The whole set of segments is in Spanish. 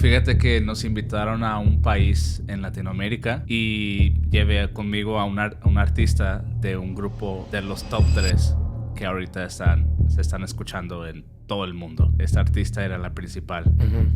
Fíjate que nos invitaron a un país en Latinoamérica y llevé conmigo a un artista de un grupo de los top 3 que ahorita se están escuchando en todo el mundo. Este artista era la principal.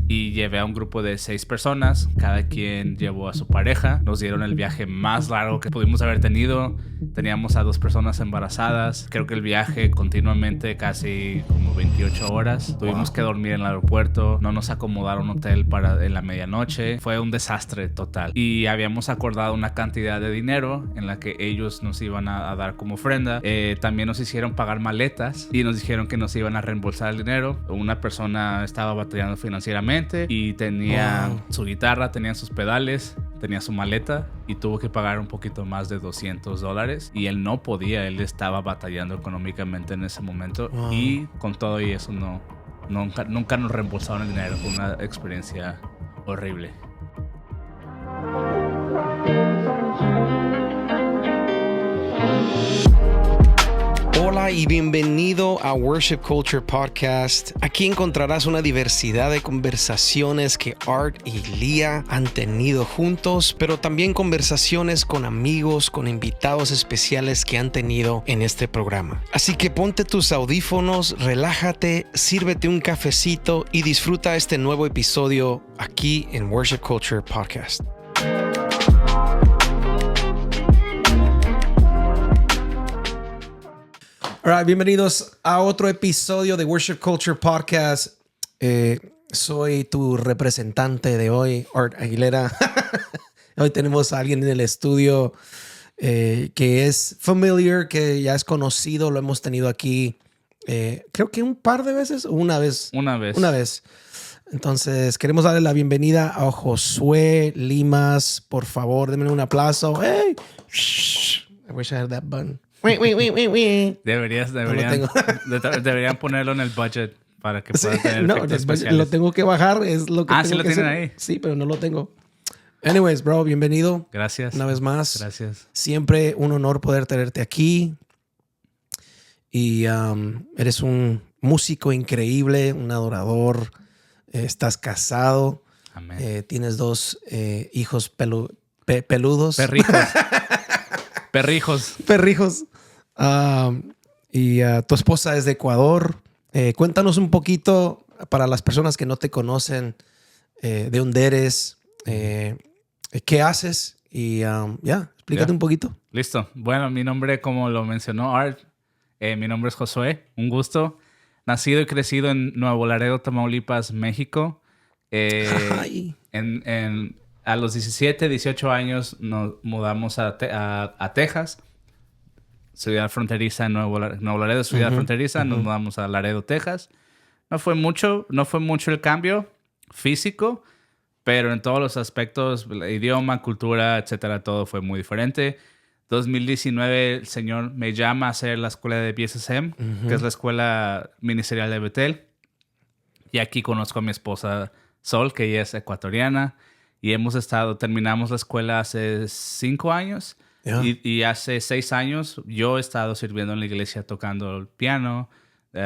Y llevé a un grupo de 6 personas. Cada quien llevó a su pareja. Nos dieron el viaje más largo que pudimos haber tenido. Teníamos a 2 personas embarazadas. Creo que el viaje continuamente casi como 28 horas. Tuvimos que dormir en el aeropuerto. No nos acomodaron un hotel en la medianoche. Fue un desastre total. Y habíamos acordado una cantidad de dinero en la que ellos nos iban a dar como ofrenda. También nos hicieron pagar maletas y nos dijeron que nos iban a reembolsar el dinero. Una persona estaba batallando financieramente y tenía su guitarra, tenía sus pedales, tenía su maleta y tuvo que pagar un poquito más de $200 y él no podía, él estaba batallando económicamente en ese momento y con todo y eso nunca nos reembolsaron el dinero. Fue una experiencia horrible. Hola y bienvenido a Worship Culture Podcast. Aquí encontrarás una diversidad de conversaciones que Art y Leah han tenido juntos, pero también conversaciones con amigos, con invitados especiales que han tenido en este programa. Así que ponte tus audífonos, relájate, sírvete un cafecito y disfruta este nuevo episodio aquí en Worship Culture Podcast. Alright, bienvenidos a otro episodio de Worship Culture Podcast. Soy tu representante de hoy, Art Aguilera. Hoy tenemos a alguien en el estudio que es familiar, que ya es conocido. Lo hemos tenido aquí, creo que un par de veces o una vez. Una vez. Entonces, queremos darle la bienvenida a Josué Limas. Por favor, denme un aplauso. Hey. I wish I had that button. Deberían ponerlo en el budget para que pueda tener efectos especiales. Lo tengo que bajar, es lo que tengo sí lo que tienen hacer. ahí. Sí, pero no lo tengo. Anyways, bro, bienvenido. Gracias. Una vez más. Gracias. Siempre un honor poder tenerte aquí. Y eres un músico increíble, un adorador. Estás casado. Amén. Tienes 2 hijos peludos. Perrijos. Y tu esposa es de Ecuador. Cuéntanos un poquito, para las personas que no te conocen, de dónde eres, qué haces y explícate un poquito. Listo. Bueno, mi nombre, como lo mencionó Art, mi nombre es Josué. Un gusto. Nacido y crecido en Nuevo Laredo, Tamaulipas, México. A los 17, 18 años nos mudamos a Texas. Ciudad fronteriza en Nuevo Laredo, ciudad fronteriza. Nos mudamos a Laredo, Texas. No fue mucho el cambio físico, pero en todos los aspectos, idioma, cultura, etcétera, todo fue muy diferente. 2019 el Señor me llama a hacer la escuela de BSSM, que es la escuela ministerial de Betel. Y aquí conozco a mi esposa Sol, que ella es ecuatoriana. Y terminamos la escuela hace 5 años. Yeah. Y hace 6 años yo he estado sirviendo en la iglesia tocando el piano,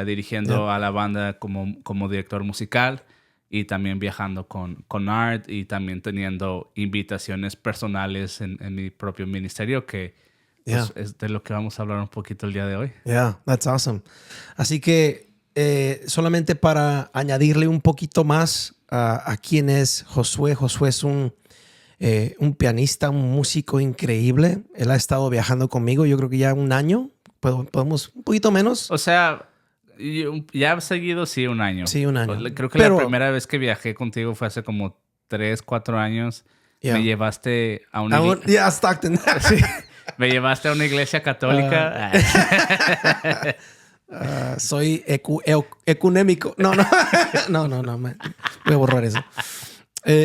dirigiendo a la banda como director musical y también viajando con Art y también teniendo invitaciones personales en mi propio ministerio que pues, es de lo que vamos a hablar un poquito el día de hoy. Yeah, that's awesome. Así que solamente para añadirle un poquito más a quién es Josué. Josué es un pianista, un músico increíble. Él ha estado viajando conmigo, yo creo que ya 1 año. Podemos un poquito menos. O sea, ya he seguido, sí, 1 año. Sí, 1 año. Creo que la primera vez que viajé contigo fue hace como 3, 4 años. Yeah. Me llevaste a una iglesia. Stockton. Sí, me llevaste a una iglesia católica. Soy ecunémico. No. Voy a borrar eso.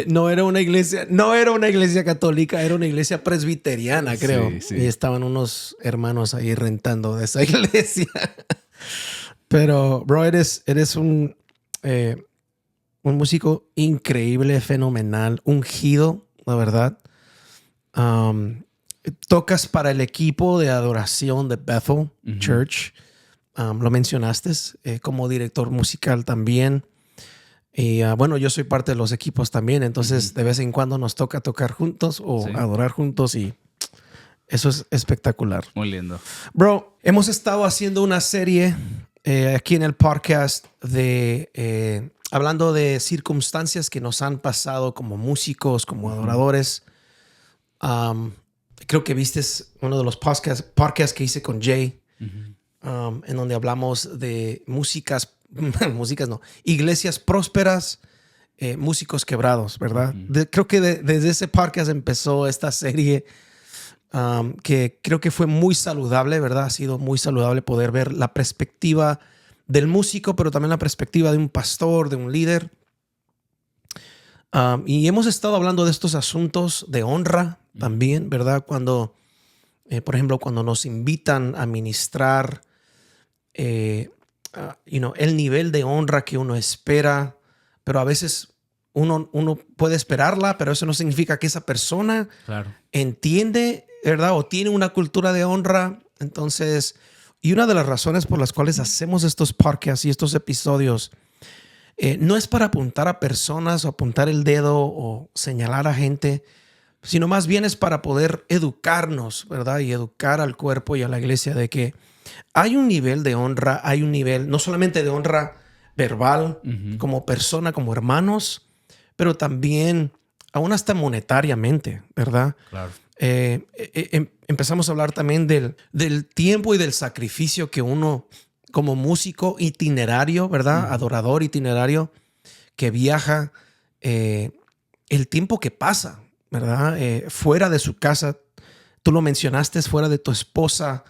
No era una iglesia católica, era una iglesia presbiteriana, creo. Sí. Y estaban unos hermanos ahí rentando de esa iglesia. Pero, bro, eres un músico increíble, fenomenal, ungido, la verdad. Tocas para el equipo de adoración de Bethel Church. Lo mencionaste como director musical también. Y bueno, yo soy parte de los equipos también, entonces de vez en cuando nos toca tocar juntos o adorar juntos y eso es espectacular. Muy lindo. Bro, hemos estado haciendo una serie aquí en el podcast de hablando de circunstancias que nos han pasado como músicos, como adoradores. Creo que viste uno de los podcasts que hice con Jay, en donde hablamos de iglesias prósperas, músicos quebrados, ¿verdad? Creo que desde ese podcast empezó esta serie que creo que fue muy saludable, ¿verdad? Ha sido muy saludable poder ver la perspectiva del músico, pero también la perspectiva de un pastor, de un líder. Y hemos estado hablando de estos asuntos de honra también, ¿verdad? Cuando, por ejemplo, cuando nos invitan a ministrar, el nivel de honra que uno espera, pero a veces uno puede esperarla, pero eso no significa que esa persona entiende, ¿verdad? O tiene una cultura de honra. Entonces, y una de las razones por las cuales hacemos estos podcasts y estos episodios no es para apuntar a personas o apuntar el dedo o señalar a gente, sino más bien es para poder educarnos, ¿verdad? Y educar al cuerpo y a la iglesia de que hay un nivel de honra, hay un nivel no solamente de honra verbal como persona, como hermanos, pero también aún hasta monetariamente, ¿verdad? Claro. Empezamos a hablar también del tiempo y del sacrificio que uno como músico itinerario, ¿verdad? Adorador itinerario que viaja, el tiempo que pasa, ¿verdad? Fuera de su casa. Tú lo mencionaste, fuera de tu esposa.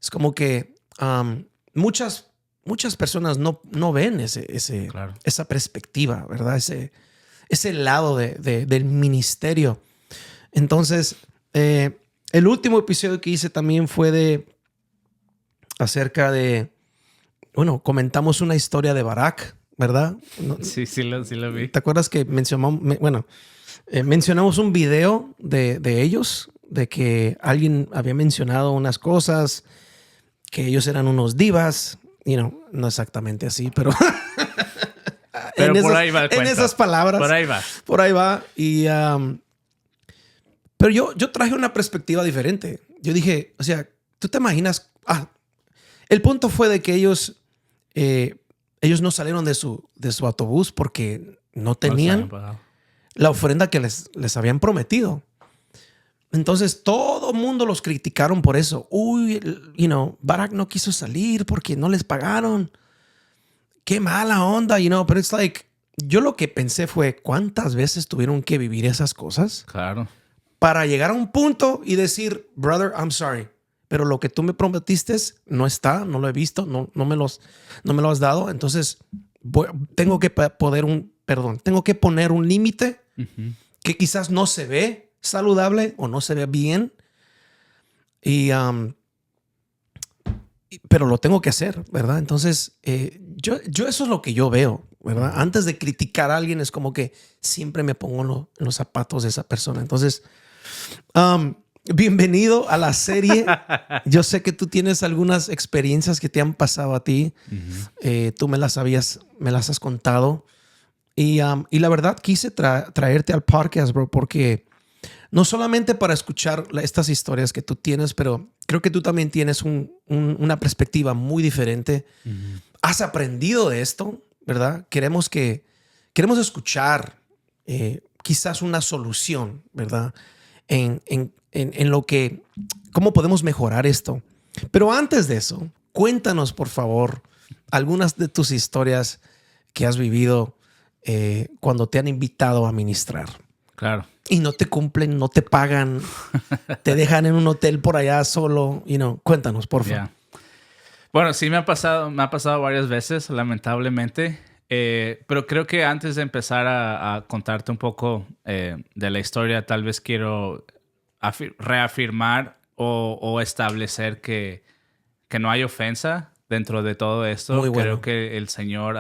Es como que muchas personas no ven esa perspectiva, ¿verdad? Ese lado del ministerio. Entonces, el último episodio que hice también fue acerca de, bueno, comentamos una historia de Barak, ¿verdad? Sí lo vi. ¿Te acuerdas que mencionamos un video de ellos, de que alguien había mencionado unas cosas, que ellos eran unos divas, no exactamente así, pero por ahí va el cuento. En esas palabras. Por ahí va. Y, pero yo traje una perspectiva diferente. Yo dije, o sea, tú te imaginas, el punto fue de que ellos no salieron de su autobús porque no tenían la ofrenda que les habían prometido. Entonces todo el mundo los criticaron por eso. Uy, Barak no quiso salir porque no les pagaron. Qué mala onda, pero it's like, yo lo que pensé fue, ¿cuántas veces tuvieron que vivir esas cosas? Claro. Para llegar a un punto y decir, brother, I'm sorry, pero lo que tú me prometiste no está, no lo he visto, no me lo has dado. Entonces tengo que poner un límite que quizás no se ve saludable o no se ve bien, pero lo tengo que hacer, ¿verdad? Entonces, yo eso es lo que yo veo, ¿verdad? Antes de criticar a alguien es como que siempre me pongo en los zapatos de esa persona. Entonces, bienvenido a la serie. Yo sé que tú tienes algunas experiencias que te han pasado a ti. Tú me las has contado. Y la verdad quise traerte al podcast, bro, porque no solamente para escuchar estas historias que tú tienes, pero creo que tú también tienes una perspectiva muy diferente. Has aprendido de esto, ¿verdad? Queremos escuchar quizás una solución, ¿verdad? En lo que, cómo podemos mejorar esto. Pero antes de eso, cuéntanos, por favor, algunas de tus historias que has vivido cuando te han invitado a ministrar. Claro. Y no te cumplen, no te pagan, te dejan en un hotel por allá solo. Cuéntanos, por favor. Bueno, sí me ha pasado varias veces, lamentablemente. Pero creo que antes de empezar a contarte un poco de la historia, tal vez quiero reafirmar o establecer que no hay ofensa dentro de todo esto. Muy bueno. Creo que el Señor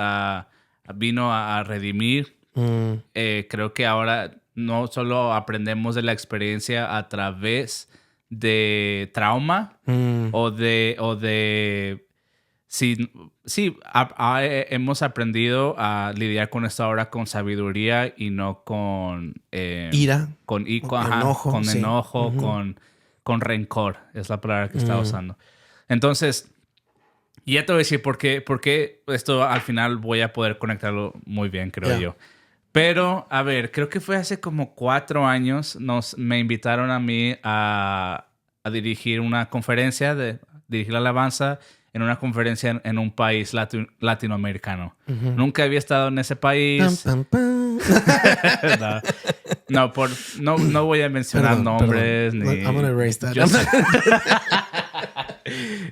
vino a redimir. Creo que ahora no solo aprendemos de la experiencia a través de trauma o de sí, sí, hemos aprendido a lidiar con esto ahora con sabiduría y no con... ira, enojo, con sí. enojo, con rencor, es la palabra que estaba usando. Entonces, ya te voy a decir por qué esto al final voy a poder conectarlo muy bien, creo yo. Pero, a ver, creo que fue hace como 4 años, me invitaron a mí a dirigir una conferencia, dirigir la alabanza en una conferencia en un país latinoamericano. Nunca había estado en ese país. Pam, pam, pam. No voy a mencionar nombres. Perdón. Ni... I'm gonna erase that.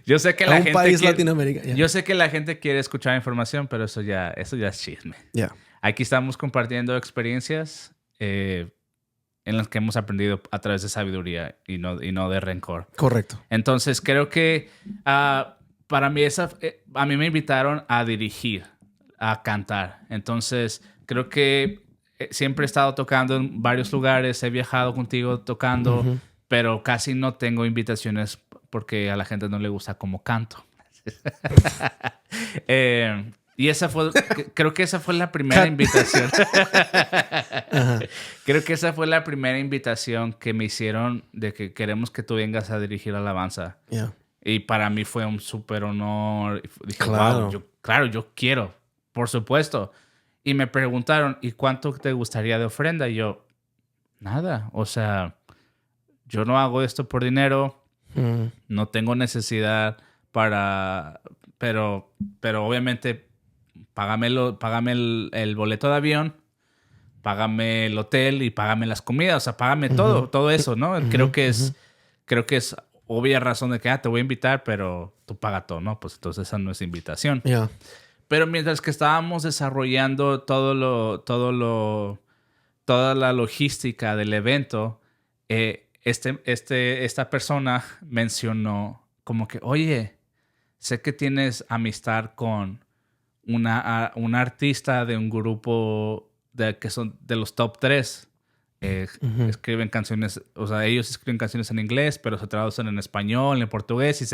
Yo sé que la gente país latinoamericano. Yo sé que la gente quiere escuchar información, pero eso ya es chisme. Aquí estamos compartiendo experiencias en las que hemos aprendido a través de sabiduría y no de rencor. Correcto. Entonces, creo que para mí a mí me invitaron a dirigir, a cantar. Entonces, creo que siempre he estado tocando en varios lugares, he viajado contigo tocando, pero casi no tengo invitaciones porque a la gente no le gusta cómo canto. Y creo que esa fue la primera invitación. Creo que esa fue la primera invitación que me hicieron de que queremos que tú vengas a dirigir la alabanza. Y para mí fue un súper honor. Dije, claro. Wow, yo quiero, por supuesto. Y me preguntaron, ¿y cuánto te gustaría de ofrenda? Y yo, nada. O sea, yo no hago esto por dinero. No tengo necesidad pero obviamente págame el boleto de avión, págame el hotel y págame las comidas, o sea, págame todo eso, ¿no? Creo que es obvia razón de que te voy a invitar, pero tú paga todo, ¿no? Pues entonces esa no es invitación. Pero mientras que estábamos desarrollando toda la logística del evento, esta persona mencionó como que, oye, sé que tienes amistad con una artista de un grupo que son de los top 3. Escriben canciones, o sea, ellos escriben canciones en inglés, pero se traducen en español, en portugués y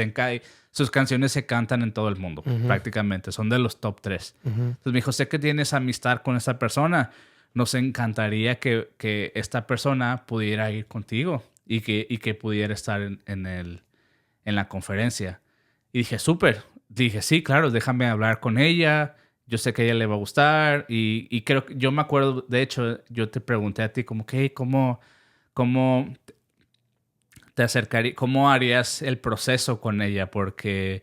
sus canciones se cantan en todo el mundo, prácticamente. Son de los top 3. Entonces me dijo, sé que tienes amistad con esta persona. Nos encantaría que esta persona pudiera ir contigo y que pudiera estar en la conferencia. Y dije, súper. Dije, sí, claro, déjame hablar con ella. Yo sé que a ella le va a gustar. Y creo que yo me acuerdo, de hecho, yo te pregunté a ti como que, ¿cómo te acercarías? ¿Cómo harías el proceso con ella? Porque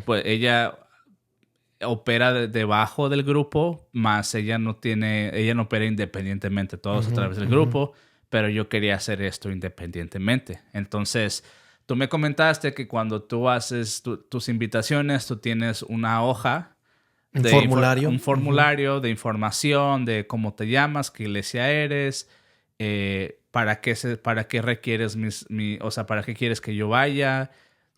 pues ella opera debajo del grupo, más ella no opera independientemente, todos a través del grupo, pero yo quería hacer esto independientemente. Entonces, tú me comentaste que cuando tú haces tus invitaciones, tú tienes una hoja, un formulario de información de cómo te llamas, qué iglesia eres, para qué requieres o sea, para qué quieres que yo vaya,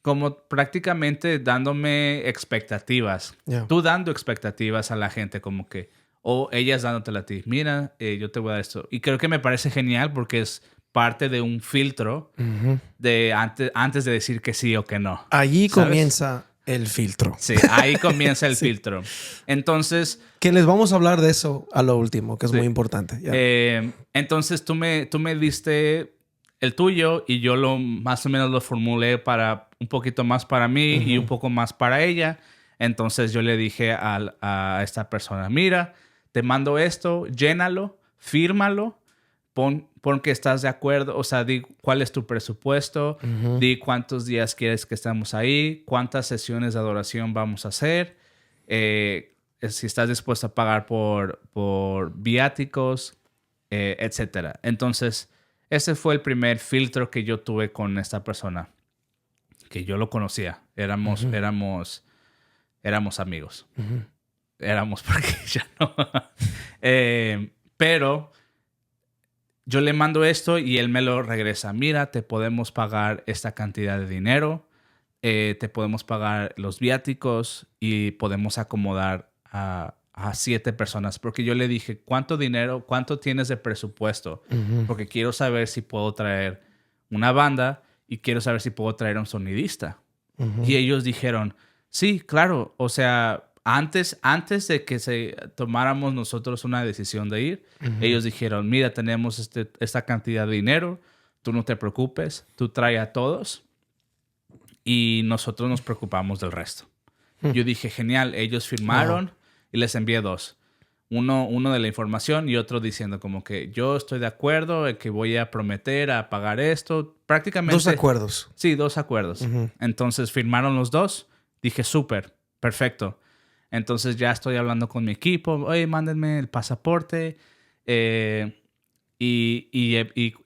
como prácticamente dándome expectativas. Tú dando expectativas a la gente, como que, o ellas dándotela a ti. Mira, yo te voy a dar esto. Y creo que me parece genial porque es parte de un filtro de antes de decir que sí o que no. Allí comienza el filtro. Sí, ahí comienza el filtro. Entonces... Que les vamos a hablar de eso a lo último, que es muy importante. Entonces tú me diste el tuyo y yo más o menos lo formulé para un poquito más para mí y un poco más para ella. Entonces yo le dije a esta persona, mira, te mando esto, llénalo, fírmalo, pon que estás de acuerdo, o sea, di cuál es tu presupuesto, di cuántos días quieres que estemos ahí, cuántas sesiones de adoración vamos a hacer, si estás dispuesto a pagar por viáticos, etc. Entonces, ese fue el primer filtro que yo tuve con esta persona, que yo lo conocía. Éramos amigos. Éramos porque ya no. Pero yo le mando esto y él me lo regresa. Mira, te podemos pagar esta cantidad de dinero, te podemos pagar los viáticos y podemos acomodar a 7 personas. Porque yo le dije, ¿cuánto tienes de presupuesto? Porque quiero saber si puedo traer una banda y quiero saber si puedo traer un sonidista. Y ellos dijeron, Sí, claro. O sea, antes de que tomáramos nosotros una decisión de ir, ellos dijeron, mira, tenemos esta cantidad de dinero, tú no te preocupes, tú trae a todos y nosotros nos preocupamos del resto. Yo dije, genial, ellos firmaron y les envié 2. Uno de la información y otro diciendo como que yo estoy de acuerdo en que voy a prometer a pagar esto. Prácticamente... 2 acuerdos. Sí, 2 acuerdos. Entonces firmaron los 2. Dije, súper, perfecto. Entonces ya estoy hablando con mi equipo. Oye, mándenme el pasaporte. Y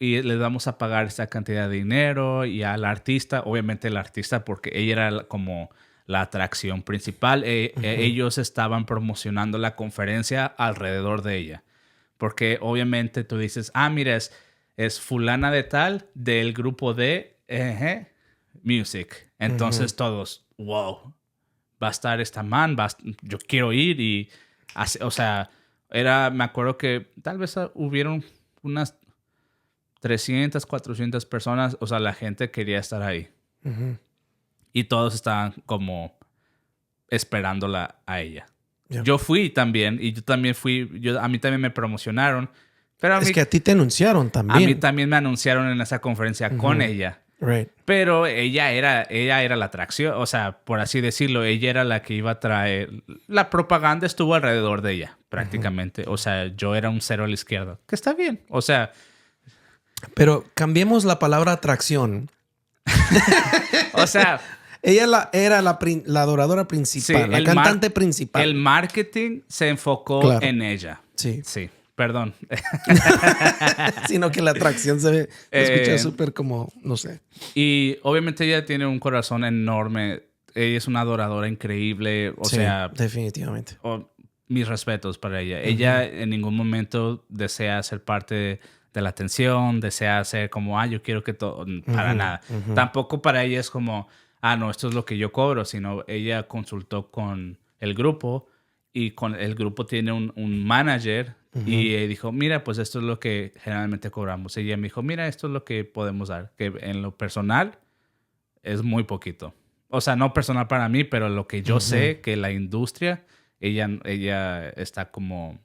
les vamos a pagar esta cantidad de dinero. Y al artista, obviamente el artista, porque ella era como la atracción principal. Ellos estaban promocionando la conferencia alrededor de ella. Porque obviamente tú dices, mira, es fulana de tal del grupo de Music. Entonces todos, wow, va a estar esta man, yo quiero ir y... O sea, me acuerdo que tal vez hubieron unas 300, 400 personas. O sea, la gente quería estar ahí. Y todos estaban como esperándola a ella. Yep. Yo fui también y yo también fui. A mí también me promocionaron. Pero es que a ti te anunciaron también. A mí también me anunciaron en esa conferencia con ella. Right. Pero ella era la atracción. O sea, por así decirlo, ella era la que iba a traer. La propaganda estuvo alrededor de ella, prácticamente. O sea, yo era un cero a la izquierda. Que está bien. O sea. Pero cambiemos la palabra atracción. O sea. Ella era la adoradora principal, Sí, la cantante principal. El marketing se enfocó en ella. Sí. Sí, perdón. Sino que la atracción se escucha súper como, no sé. Y obviamente ella tiene un corazón enorme. Ella es una adoradora increíble. O sea, definitivamente. Mis respetos para ella. Ella en ningún momento desea ser parte de la atención, desea ser como, yo quiero que todo... Para nada. Tampoco para ella es como... no, esto es lo que yo cobro, sino ella consultó con el grupo y con el grupo tiene un manager y dijo, mira, pues esto es lo que generalmente cobramos. Y ella me dijo, mira, esto es lo que podemos dar, que en lo personal es muy poquito. O sea, no personal para mí, pero lo que yo sé que la industria, ella está como,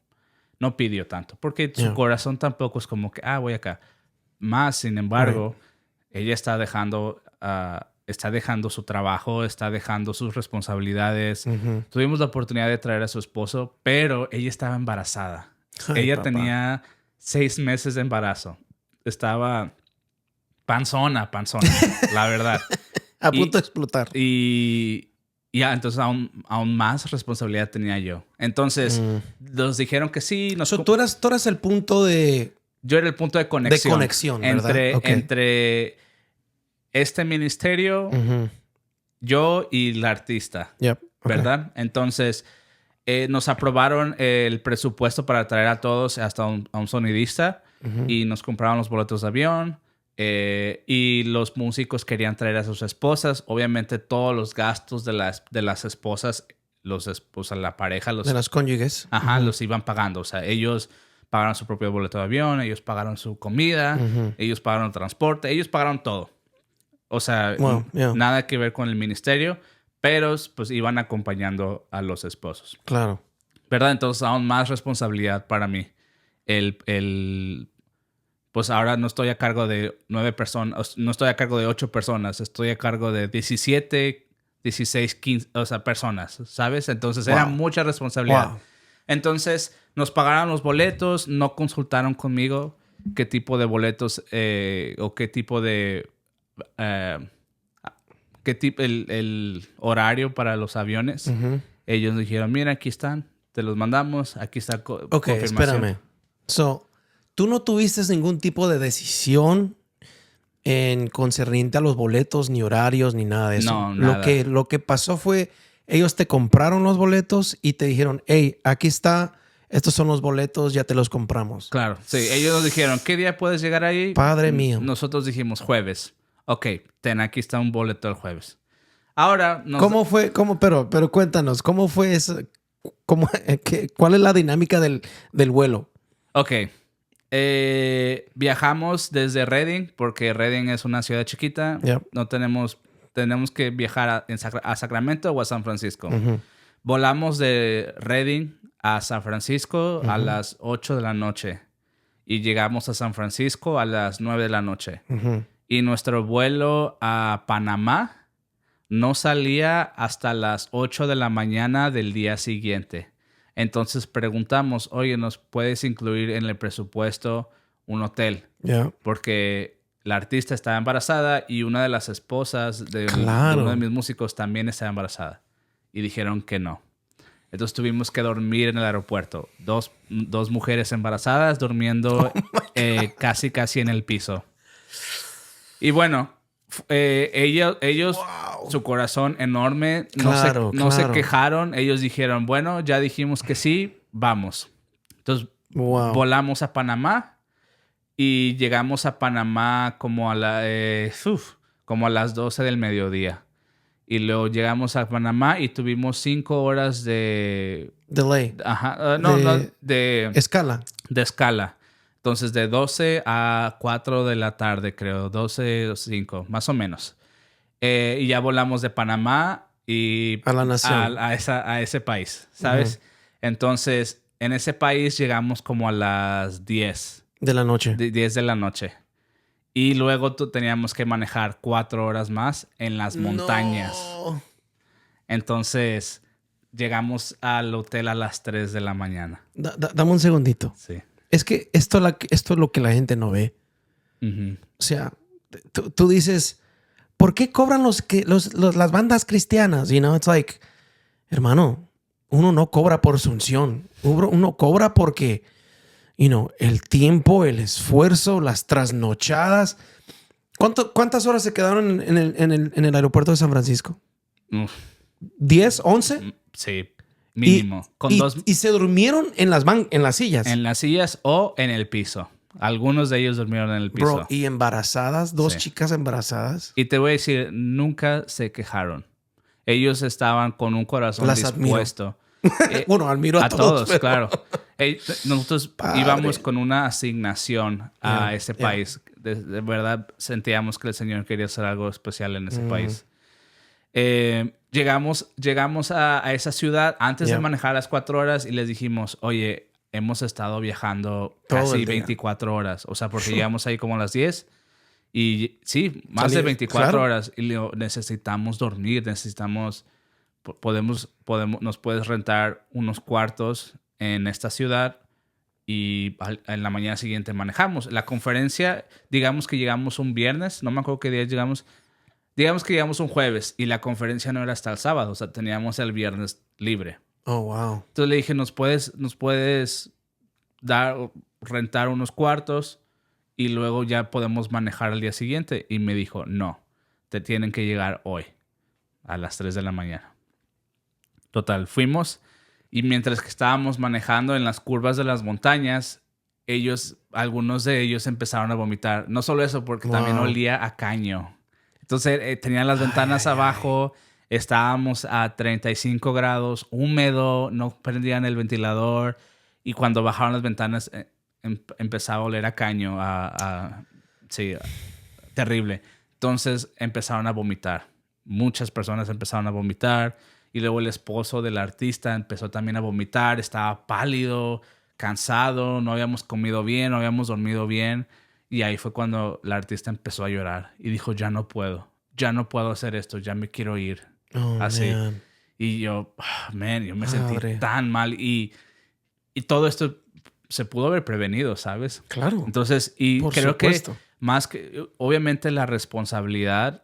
no pidió tanto, porque su corazón tampoco es como que, voy acá. Más, sin embargo, ella está dejando su trabajo, está dejando sus responsabilidades. Tuvimos la oportunidad de traer a su esposo, pero ella estaba embarazada. Ella tenía 6 meses de embarazo. Estaba panzona, la verdad. A punto de explotar. Y entonces aún más responsabilidad tenía yo. Entonces, nos dijeron que sí. Tú eras el punto de... Yo era el punto de conexión. De conexión, ¿verdad? Entre este ministerio, yo y la artista, ¿verdad? Entonces, nos aprobaron el presupuesto para traer a todos hasta a un sonidista y nos compraron los boletos de avión y los músicos querían traer a sus esposas. Obviamente, todos los gastos de las esposas, la pareja... de las cónyuges. Los iban pagando. O sea, ellos pagaron su propio boleto de avión, ellos pagaron su comida, ellos pagaron el transporte, ellos pagaron todo. O sea, nada que ver con el ministerio, pero pues iban acompañando a los esposos. Claro. ¿Verdad? Entonces, aún más responsabilidad para mí. Pues ahora no estoy a cargo de 9 personas, no estoy a cargo de 8 personas, estoy a cargo de 17, 16, 15, personas, ¿sabes? Entonces, era mucha responsabilidad. Wow. Entonces, nos pagaron los boletos, no consultaron conmigo qué tipo de boletos o qué tipo de... el horario para los aviones. Ellos dijeron, mira, aquí están, te los mandamos, aquí está confirmación. Espérame. ¿Tú no tuviste ningún tipo de decisión en concerniente a los boletos, ni horarios, ni nada de eso? No, nada. Lo que pasó fue, ellos te compraron los boletos y te dijeron, hey, aquí está, estos son los boletos, ya te los compramos. Claro, sí. Ellos nos dijeron, ¿qué día puedes llegar ahí? Padre mío. Nosotros dijimos jueves. Ok, aquí está un boleto el jueves. Ahora... ¿Cómo fue? Pero cuéntanos, ¿cómo fue eso? ¿Cuál es la dinámica del vuelo? Ok. Viajamos desde Reading, porque Reading es una ciudad chiquita. Yep. No tenemos tenemos que viajar a Sacramento o a San Francisco. Ujú. Volamos de Redding a San Francisco a Ujú. las 8 de la noche. Y llegamos a San Francisco a las 9 de la noche. Ujú. Y nuestro vuelo a Panamá no salía hasta las 8 de la mañana del día siguiente. Entonces preguntamos, oye, ¿nos puedes incluir en el presupuesto un hotel? Yeah. Porque la artista estaba embarazada y una de las esposas de Claro. uno de mis músicos también estaba embarazada. Y dijeron que no. Entonces tuvimos que dormir en el aeropuerto. Dos mujeres embarazadas durmiendo casi en el piso. Y bueno, ellos Wow. su corazón enorme, Claro, no se claro. quejaron. Ellos dijeron, bueno, ya dijimos que sí, vamos. Entonces Wow. volamos a Panamá y llegamos a Panamá como a las 12 del mediodía. Y luego llegamos a Panamá y tuvimos 5 horas de... Delay. Ajá, de Escala. escala. Entonces, de 12 a 4 de la tarde, creo. 12 o 5, más o menos. Y ya volamos de Panamá y A la nación. a ese país, ¿sabes? Entonces, en ese país llegamos como a las 10. De la noche. 10 de la noche. Y luego teníamos que manejar 4 horas más en las montañas. No. Entonces, llegamos al hotel a las 3 de la mañana. Dame un segundito. Sí. Es que esto es lo que la gente no ve. Ujú. O sea, tú dices, ¿por qué cobran las bandas cristianas? You know, it's like, hermano, uno no cobra por su unción. Uno cobra porque, el tiempo, el esfuerzo, las trasnochadas. ¿Cuántas horas se quedaron en el aeropuerto de San Francisco? Uf, ¿10? ¿11? sí, mínimo. Y se durmieron en las sillas. En las sillas o en el piso. Algunos de ellos durmieron en el piso. Bro, y embarazadas, dos Sí. chicas embarazadas. Y te voy a decir, nunca se quejaron. Ellos estaban con un corazón Las admiro. dispuesto. Bueno, admiro a todos, pero- claro. Nosotros Padre. íbamos con una asignación a Yeah, ese yeah. país. De verdad sentíamos que el Señor quería hacer algo especial en ese país. Llegamos a esa ciudad antes Yeah. de manejar las 4 horas y les dijimos, oye, hemos estado viajando Todo casi el día. 24 horas. O sea, porque llegamos ahí como a las 10 y sí, más de Salir, 24 claro. horas. Y le digo, necesitamos dormir, nos puedes rentar unos cuartos en esta ciudad y en la mañana siguiente manejamos. La conferencia, digamos que llegamos un viernes, no me acuerdo qué día llegamos. Digamos que llegamos un jueves y la conferencia no era hasta el sábado, o sea, teníamos el viernes libre. Oh, wow. Entonces le dije, ¿nos puedes rentar unos cuartos y luego ya podemos manejar al día siguiente? Y me dijo, no, te tienen que llegar hoy a las 3 de la mañana. Total, fuimos y mientras que estábamos manejando en las curvas de las montañas, algunos de ellos empezaron a vomitar. No solo eso, porque también Wow. olía a caño. Entonces tenían las ventanas abajo, estábamos a 35 grados, húmedo, no prendían el ventilador y cuando bajaron las ventanas empezaba a oler a caño, sí, terrible. Entonces empezaron a vomitar. Muchas personas empezaron a vomitar y luego el esposo del artista empezó también a vomitar, estaba pálido, cansado, no habíamos comido bien, no habíamos dormido bien. Y ahí fue cuando la artista empezó a llorar y dijo, ya no puedo hacer esto, ya me quiero ir. Oh, Así. man. Y yo me sentí Padre. tan mal y todo esto se pudo haber prevenido, ¿sabes? Claro. Entonces, y Por creo supuesto. que más que, obviamente la responsabilidad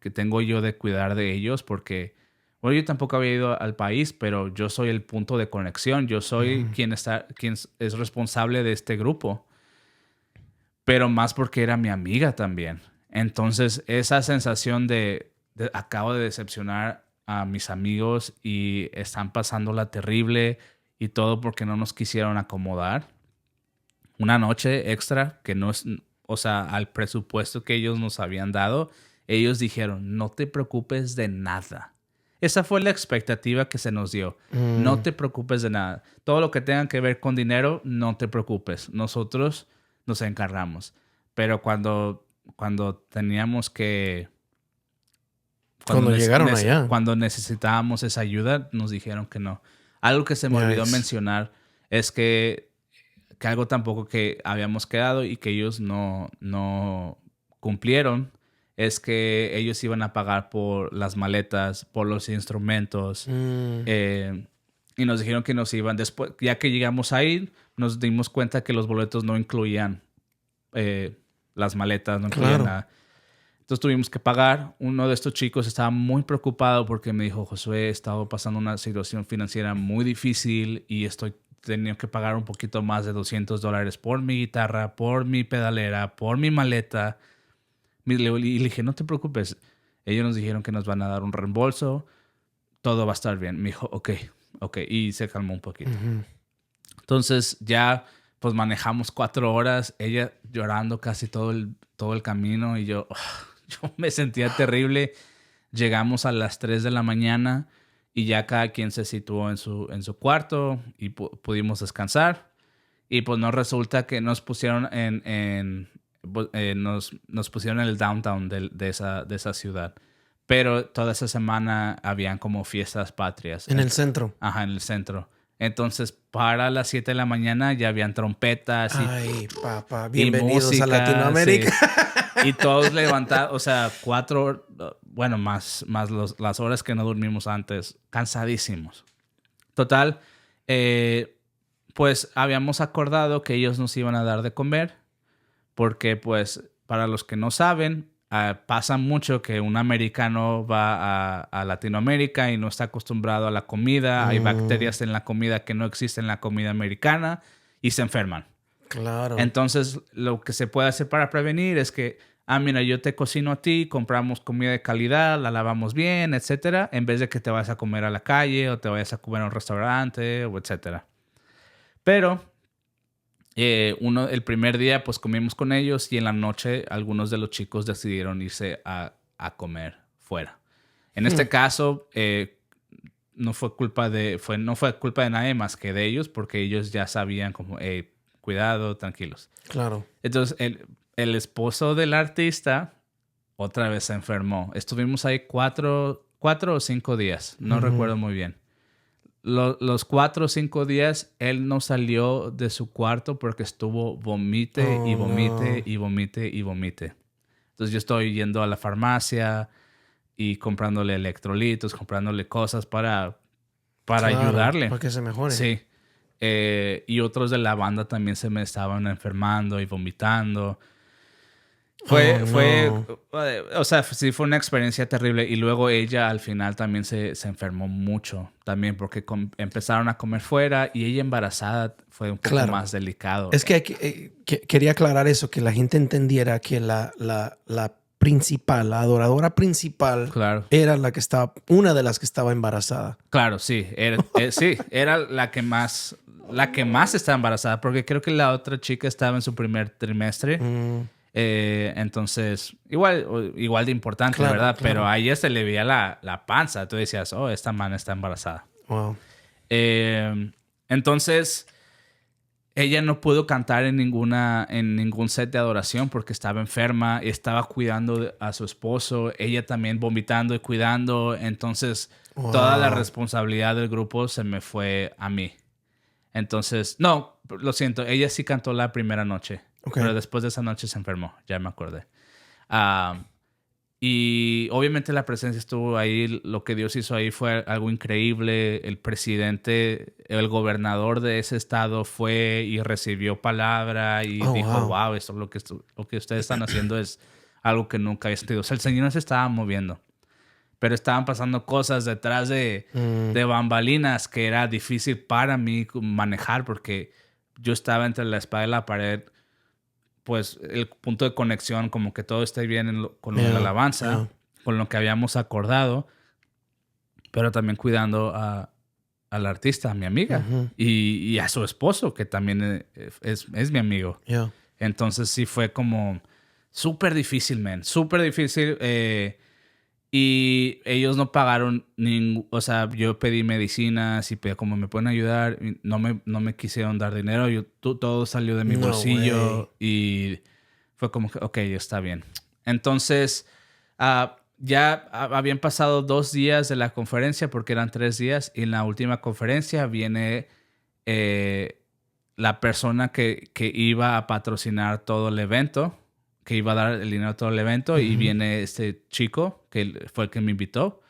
que tengo yo de cuidar de ellos, porque, bueno, yo tampoco había ido al país, pero yo soy el punto de conexión, yo soy quien es responsable de este grupo, pero más porque era mi amiga también. Entonces, esa sensación de acabo de decepcionar a mis amigos y están pasándola terrible y todo porque no nos quisieron acomodar. Una noche extra que no es, o sea, al presupuesto que ellos nos habían dado, ellos dijeron, no te preocupes de nada. Esa fue la expectativa que se nos dio. No te preocupes de nada. Todo lo que tenga que ver con dinero, no te preocupes. Nosotros nos encargamos. Pero cuando teníamos que Cuando llegaron allá. Cuando necesitábamos esa ayuda, nos dijeron que no. Algo que se me olvidó mencionar es que algo tampoco que habíamos quedado y que ellos no cumplieron es que ellos iban a pagar por las maletas, por los instrumentos. Y nos dijeron que nos iban después. Ya que llegamos ahí, nos dimos cuenta que los boletos no incluían las maletas, no incluían nada. Entonces tuvimos que pagar. Uno de estos chicos estaba muy preocupado porque me dijo, Josué, he estado pasando una situación financiera muy difícil y estoy teniendo que pagar un poquito más de $200 por mi guitarra, por mi pedalera, por mi maleta. Y le dije, no te preocupes. Ellos nos dijeron que nos van a dar un reembolso. Todo va a estar bien. Me dijo, ok. Y se calmó un poquito. Entonces ya pues manejamos 4 horas. Ella llorando casi todo el camino. Y yo me sentía terrible. Llegamos a las 3 de la mañana y ya cada quien se situó en su cuarto y pudimos descansar. Y pues nos resulta que nos pusieron nos pusieron en el downtown de esa ciudad. Pero toda esa semana habían como fiestas patrias. En el centro. Ajá, en el centro. Entonces, para las 7 de la mañana ya habían trompetas. Ay, papá, bienvenidos música, a Latinoamérica. Sí. Y todos levantados, o sea, 4, bueno, más las horas que no dormimos antes, cansadísimos. Total, pues habíamos acordado que ellos nos iban a dar de comer, porque pues para los que no saben, pasa mucho que un americano va a Latinoamérica y no está acostumbrado a la comida. Hay bacterias en la comida que no existen en la comida americana y se enferman. Claro. Entonces, lo que se puede hacer para prevenir es que, mira, yo te cocino a ti, compramos comida de calidad, la lavamos bien, etcétera, en vez de que te vayas a comer a la calle o te vayas a comer a un restaurante, o etcétera. Pero el primer día pues comimos con ellos y en la noche algunos de los chicos decidieron irse a comer fuera. En este caso no fue culpa de nadie más que de ellos, porque ellos ya sabían como, cuidado, tranquilos. Claro. Entonces el esposo del artista otra vez se enfermó. Estuvimos ahí 4 o 5 días, no recuerdo muy bien. Los 4 o 5 días, él no salió de su cuarto porque estuvo vomite y vomite y vomite y vomite. Entonces yo estoy yendo a la farmacia y comprándole electrolitos, comprándole cosas para claro, ayudarle. Para que se mejore. Sí. Y otros de la banda también se me estaban enfermando y vomitando. O sea, sí fue una experiencia terrible. Y luego ella al final también se enfermó mucho. También porque empezaron a comer fuera y ella embarazada fue un poco más delicado. Es que quería aclarar eso, que la gente entendiera que la principal, la adoradora principal, claro, era una de las que estaba embarazada. Claro, sí. Era la que más estaba embarazada, porque creo que la otra chica estaba en su primer trimestre. Entonces, igual de importante, claro, ¿verdad? Claro. Pero a ella se le veía la panza. Tú decías, esta man está embarazada. Wow. Entonces, ella no pudo cantar en ningún set de adoración porque estaba enferma y estaba cuidando a su esposo. Ella también vomitando y cuidando. Entonces, toda la responsabilidad del grupo se me fue a mí. Entonces, no, lo siento. Ella sí cantó la primera noche. Okay. Pero después de esa noche se enfermó, ya me acordé. Y obviamente la presencia estuvo ahí. Lo que Dios hizo ahí fue algo increíble. El presidente, el gobernador de ese estado fue y recibió palabra y dijo, wow, esto lo que ustedes están haciendo es algo que nunca había sentido. O sea, el Señor se estaba moviendo. Pero estaban pasando cosas detrás de bambalinas que era difícil para mí manejar, porque yo estaba entre la espada y la pared. Pues el punto de conexión, como que todo esté bien con lo de la alabanza, con lo que habíamos acordado, pero también cuidando al artista, a mi amiga, y a su esposo, que también es mi amigo. Entonces sí fue como súper difícil, man, súper difícil. Y ellos no pagaron o sea, yo pedí medicinas y pedí como me pueden ayudar. No me quisieron dar dinero. Todo salió de mi bolsillo. Y fue como que, ok, está bien. Entonces, ya habían pasado 2 días de la conferencia porque eran 3 días y en la última conferencia viene la persona que iba a patrocinar todo el evento, que iba a dar el dinero a todo el evento y viene este chico que fue el que me invitó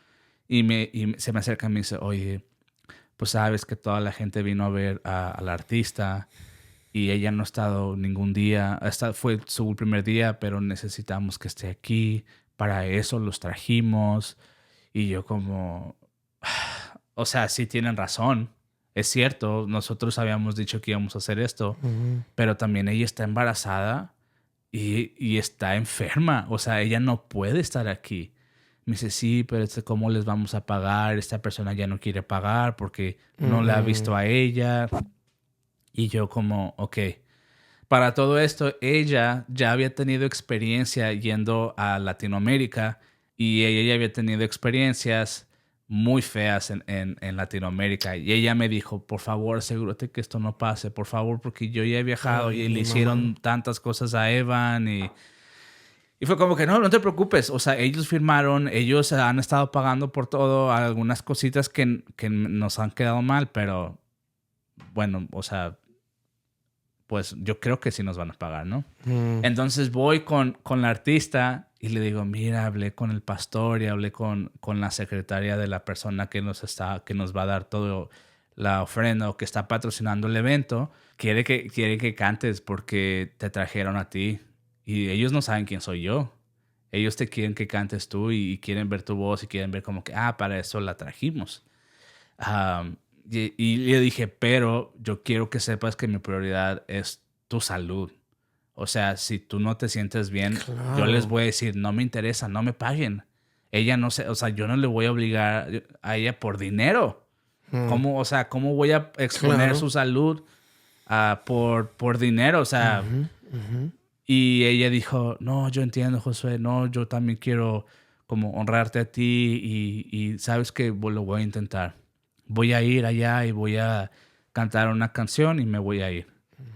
y se me acerca y me dice, oye, pues sabes que toda la gente vino a ver a la artista y ella no ha estado ningún día. Fue su primer día, pero necesitamos que esté aquí. Para eso los trajimos. Y yo como... O sea, sí tienen razón. Es cierto, nosotros habíamos dicho que íbamos a hacer esto. Pero también ella está embarazada y está enferma. O sea, ella no puede estar aquí. Me dice, sí, pero ¿cómo les vamos a pagar? Esta persona ya no quiere pagar porque no la ha visto a ella. Y yo como, ok. Para todo esto, ella ya había tenido experiencia yendo a Latinoamérica y ella ya había tenido experiencias muy feas en Latinoamérica. Y ella me dijo, por favor, asegúrate que esto no pase, por favor, porque yo ya he viajado y le hicieron tantas cosas a Evan y fue como que no te preocupes. O sea, ellos firmaron, ellos han estado pagando por todo, algunas cositas que nos han quedado mal, pero bueno, o sea, pues yo creo que sí nos van a pagar, ¿no? Entonces voy con la artista y le digo, mira, hablé con el pastor y hablé con la secretaria de la persona que nos va a dar todo la ofrenda o que está patrocinando el evento. Quiere que cantes porque te trajeron a ti y ellos no saben quién soy yo. Ellos te quieren que cantes tú y quieren ver tu voz y quieren ver como que, para eso la trajimos. Y le dije, pero yo quiero que sepas que mi prioridad es tu salud. O sea, si tú no te sientes bien, claro, yo les voy a decir, no me interesa, no me paguen. Ella no sé, o sea, yo no le voy a obligar a ella por dinero. ¿Cómo, o sea, cómo voy a exponer su salud por dinero? O sea, y ella dijo, no, yo entiendo, Josué, no, yo también quiero como honrarte a ti y sabes que lo voy a intentar. Voy a ir allá y voy a cantar una canción y me voy a ir.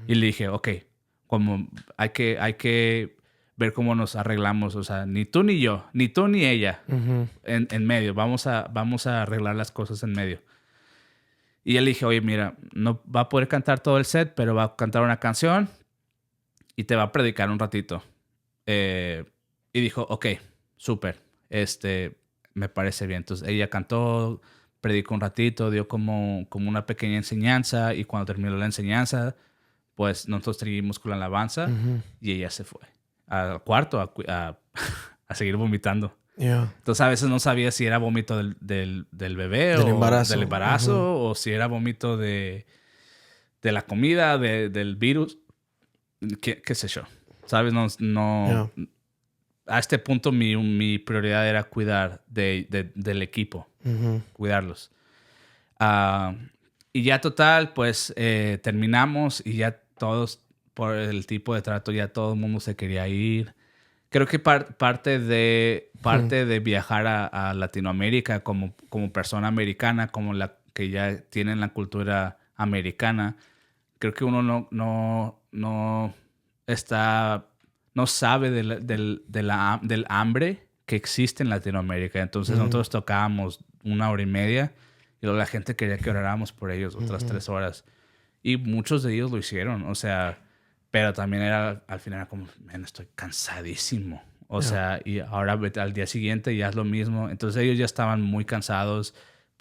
Y le dije, ok, como hay que ver cómo nos arreglamos. O sea, ni tú ni yo, ni tú ni ella en medio. Vamos a arreglar las cosas en medio. Y él dije, oye, mira, no va a poder cantar todo el set, pero va a cantar una canción y te va a predicar un ratito. Y dijo, ok, súper, me parece bien. Entonces ella cantó, predicó un ratito, dio como una pequeña enseñanza y cuando terminó la enseñanza, pues nosotros seguimos con la alabanza y ella se fue al cuarto a seguir vomitando. Yeah. Entonces a veces no sabía si era vómito del bebé o del embarazo o si era vómito de la comida, del virus, qué sé yo. ¿Sabes? No. Yeah. A este punto mi prioridad era cuidar del equipo, cuidarlos. Y ya total, pues terminamos y ya todos, por el tipo de trato, ya todo el mundo se quería ir. Creo que parte de viajar a Latinoamérica como persona americana, como la que ya tienen la cultura americana, creo que uno no sabe del hambre que existe en Latinoamérica. Entonces nosotros tocábamos 1 hora y media y luego la gente quería que oráramos por ellos otras 3 horas. Y muchos de ellos lo hicieron, o sea, pero también al final era como, estoy cansadísimo. O sea, y ahora al día siguiente ya es lo mismo. Entonces ellos ya estaban muy cansados,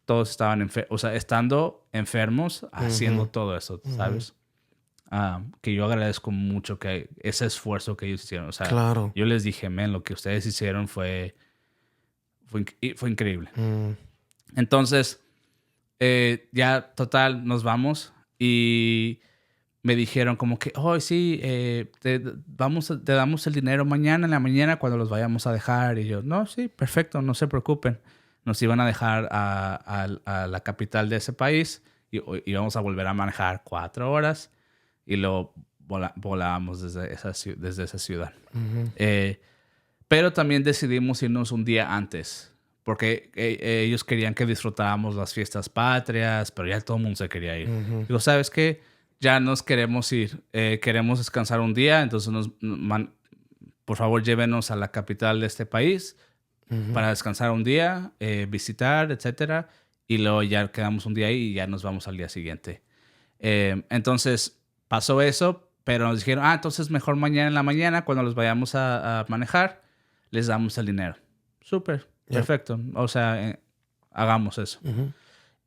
todos estaban o sea, estando enfermos, haciendo todo eso, ¿sabes? Que yo agradezco mucho que ese esfuerzo que ellos hicieron. O sea, claro, yo les dije, lo que ustedes hicieron fue increíble. Entonces, ya total, nos vamos y me dijeron como que, sí, te damos el dinero mañana en la mañana cuando los vayamos a dejar. Y yo, no, sí, perfecto, no se preocupen. Nos iban a dejar a la capital de ese país y íbamos a volver a manejar 4 horas. Y luego volábamos desde esa ciudad. Pero también decidimos irnos un día antes. Porque ellos querían que disfrutáramos las fiestas patrias. Pero ya todo el mundo se quería ir. Digo, ¿sabes qué? Ya nos queremos ir. Queremos descansar un día. Entonces, por favor, llévenos a la capital de este país. para descansar un día, visitar, etcétera. Y luego ya quedamos un día ahí y ya nos vamos al día siguiente. Entonces pasó eso, pero nos dijeron, entonces mejor mañana en la mañana, cuando los vayamos a manejar, les damos el dinero. Súper, perfecto. O sea, hagamos eso.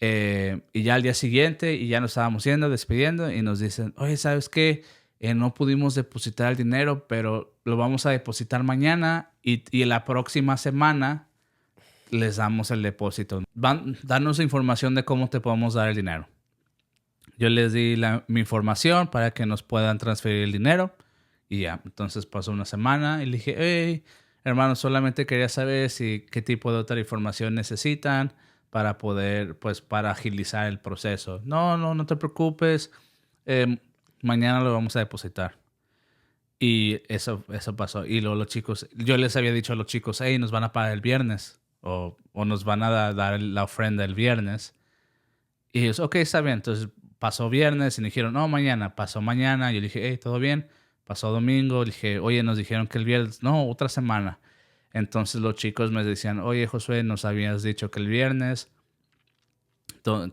Y ya al día siguiente, y ya nos estábamos yendo, despidiendo, y nos dicen, oye, ¿sabes qué? No pudimos depositar el dinero, pero lo vamos a depositar mañana y la próxima semana les damos el depósito. Danos información de cómo te podemos dar el dinero. Yo les di mi información para que nos puedan transferir el dinero y ya. Entonces pasó una semana y le dije, hey, hermano, solamente quería saber qué tipo de otra información necesitan para poder, pues, para agilizar el proceso. No te preocupes. Mañana lo vamos a depositar. Y eso pasó. Y luego los chicos, yo les había dicho a los chicos, hey, nos van a pagar el viernes. O nos van a dar la ofrenda el viernes. Y ellos, ok, está bien. Entonces pasó viernes y me dijeron, no, mañana. Pasó mañana. Yo dije, hey, ¿todo bien? Pasó domingo. Dije, oye, nos dijeron que el viernes. No, otra semana. Entonces los chicos me decían, oye, Josué, nos habías dicho que el viernes.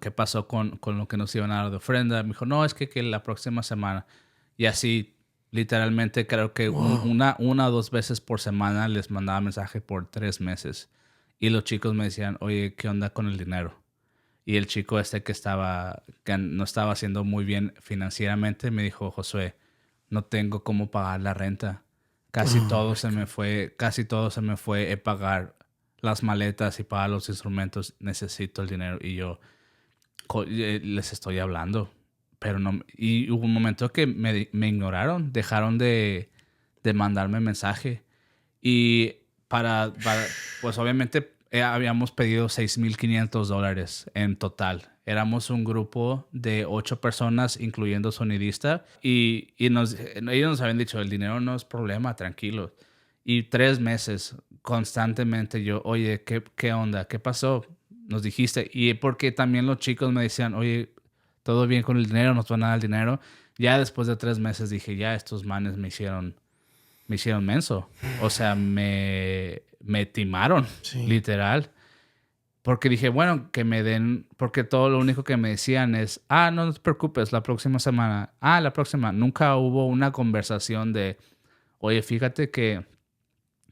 ¿Qué pasó con lo que nos iban a dar de ofrenda? Me dijo, no, es que la próxima semana. Y así, literalmente, creo que una o dos veces por semana les mandaba mensaje por 3 meses. Y los chicos me decían, oye, ¿qué onda con el dinero? Y el chico que no estaba haciendo muy bien financieramente, me dijo, Josué, no tengo cómo pagar la renta. Casi todo se me fue pagar las maletas y pagar los instrumentos. Necesito el dinero. Y yo les estoy hablando. Pero no. Y hubo un momento que me ignoraron. Dejaron de mandarme mensaje. Y pues obviamente habíamos pedido $6,500 en total. Éramos un grupo de 8 personas, incluyendo sonidista. Y ellos nos habían dicho, el dinero no es problema, tranquilo. Y 3 meses constantemente yo, oye, ¿qué onda? ¿Qué pasó? Nos dijiste. Y porque también los chicos me decían, oye, ¿todo bien con el dinero? ¿Nos van a dar el dinero? Ya después de 3 meses dije, ya estos manes me hicieron menso. O sea, me timaron, literal. Porque dije, bueno, que me den... Porque todo lo único que me decían es, no te preocupes, la próxima semana. La próxima. Nunca hubo una conversación de, oye, fíjate que...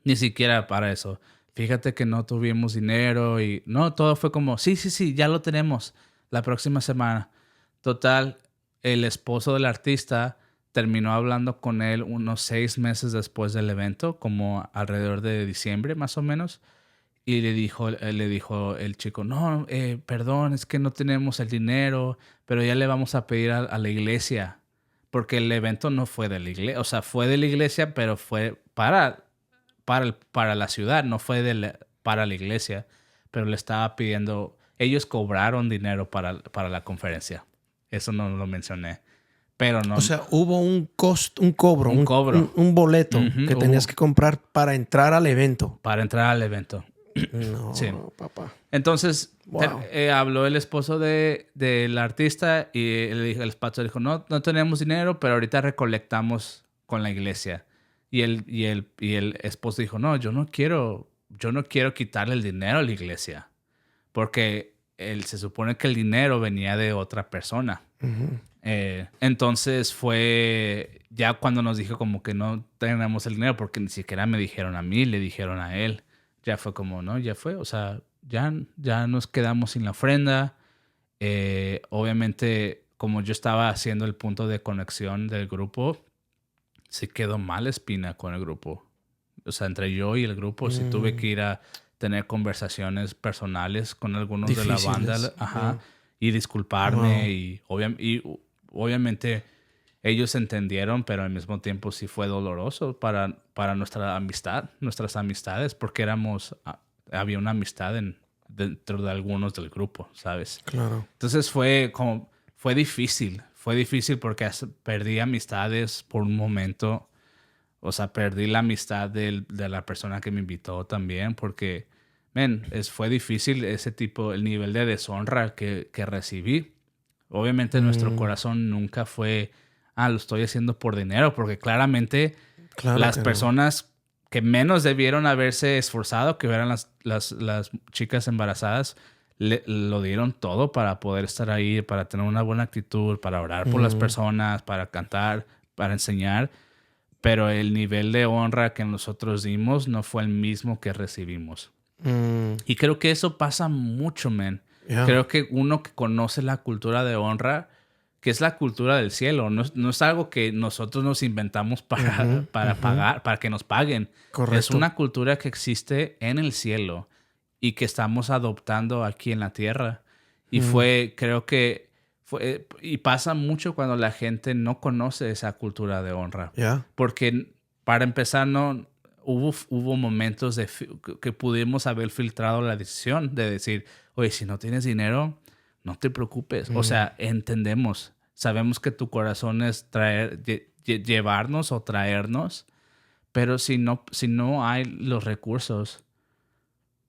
Ni siquiera para eso. Fíjate que no tuvimos dinero y... No, todo fue como, sí, ya lo tenemos. La próxima semana. Total, el esposo del artista terminó hablando con él unos 6 meses después del evento, como alrededor de diciembre más o menos. Y le dijo el chico, no, perdón, es que no tenemos el dinero, pero ya le vamos a pedir a la iglesia. Porque el evento no fue de la iglesia, o sea, fue de la iglesia, pero fue para la ciudad, no fue para la iglesia. Pero le estaba pidiendo, ellos cobraron dinero para la conferencia. Eso no lo mencioné. Pero no. O sea, hubo un cobro. Un boleto que tenías que comprar para entrar al evento. Para entrar al evento. No, sí. papá. Entonces, habló el esposo del artista y el pastor dijo, no tenemos dinero, pero ahorita recolectamos con la iglesia. Y el esposo dijo, no, yo no quiero quitarle el dinero a la iglesia. Porque se supone que el dinero venía de otra persona. Uh-huh. Entonces fue ya cuando nos dijo como que no tenemos el dinero, porque ni siquiera me dijeron a mí, le dijeron a él. Ya fue como, no, ya fue. O sea, ya nos quedamos sin la ofrenda. Obviamente, como yo estaba haciendo el punto de conexión del grupo, sí quedó mal espina con el grupo. O sea, entre yo y el grupo sí tuve que ir a tener conversaciones personales con algunos difíciles de la banda. Ajá. Y disculparme. Y obviamente ellos entendieron, pero al mismo tiempo sí fue doloroso para nuestra amistad, nuestras amistades, porque había una amistad dentro de algunos del grupo, ¿sabes? Claro. Entonces fue difícil. Fue difícil porque perdí amistades por un momento. O sea, perdí la amistad de la persona que me invitó también porque, fue difícil el nivel de deshonra que recibí. Obviamente nuestro corazón nunca fue, lo estoy haciendo por dinero, porque claramente las personas que menos debieron haberse esforzado, que eran las chicas embarazadas, lo dieron todo para poder estar ahí, para tener una buena actitud, para orar por las personas, para cantar, para enseñar. Pero el nivel de honra que nosotros dimos no fue el mismo que recibimos. Y creo que eso pasa mucho, man. Yeah. Creo que uno que conoce la cultura de honra, que es la cultura del cielo, no es algo que nosotros nos inventamos para pagar, para que nos paguen. Correcto. Es una cultura que existe en el cielo y que estamos adoptando aquí en la tierra. Y creo que y pasa mucho cuando la gente no conoce esa cultura de honra. Yeah. Porque para empezar, no hubo momentos que pudimos haber filtrado la decisión de decir, oye, si no tienes dinero, no te preocupes. O sea, entendemos. Sabemos que tu corazón es llevarnos o traernos, pero si no hay los recursos,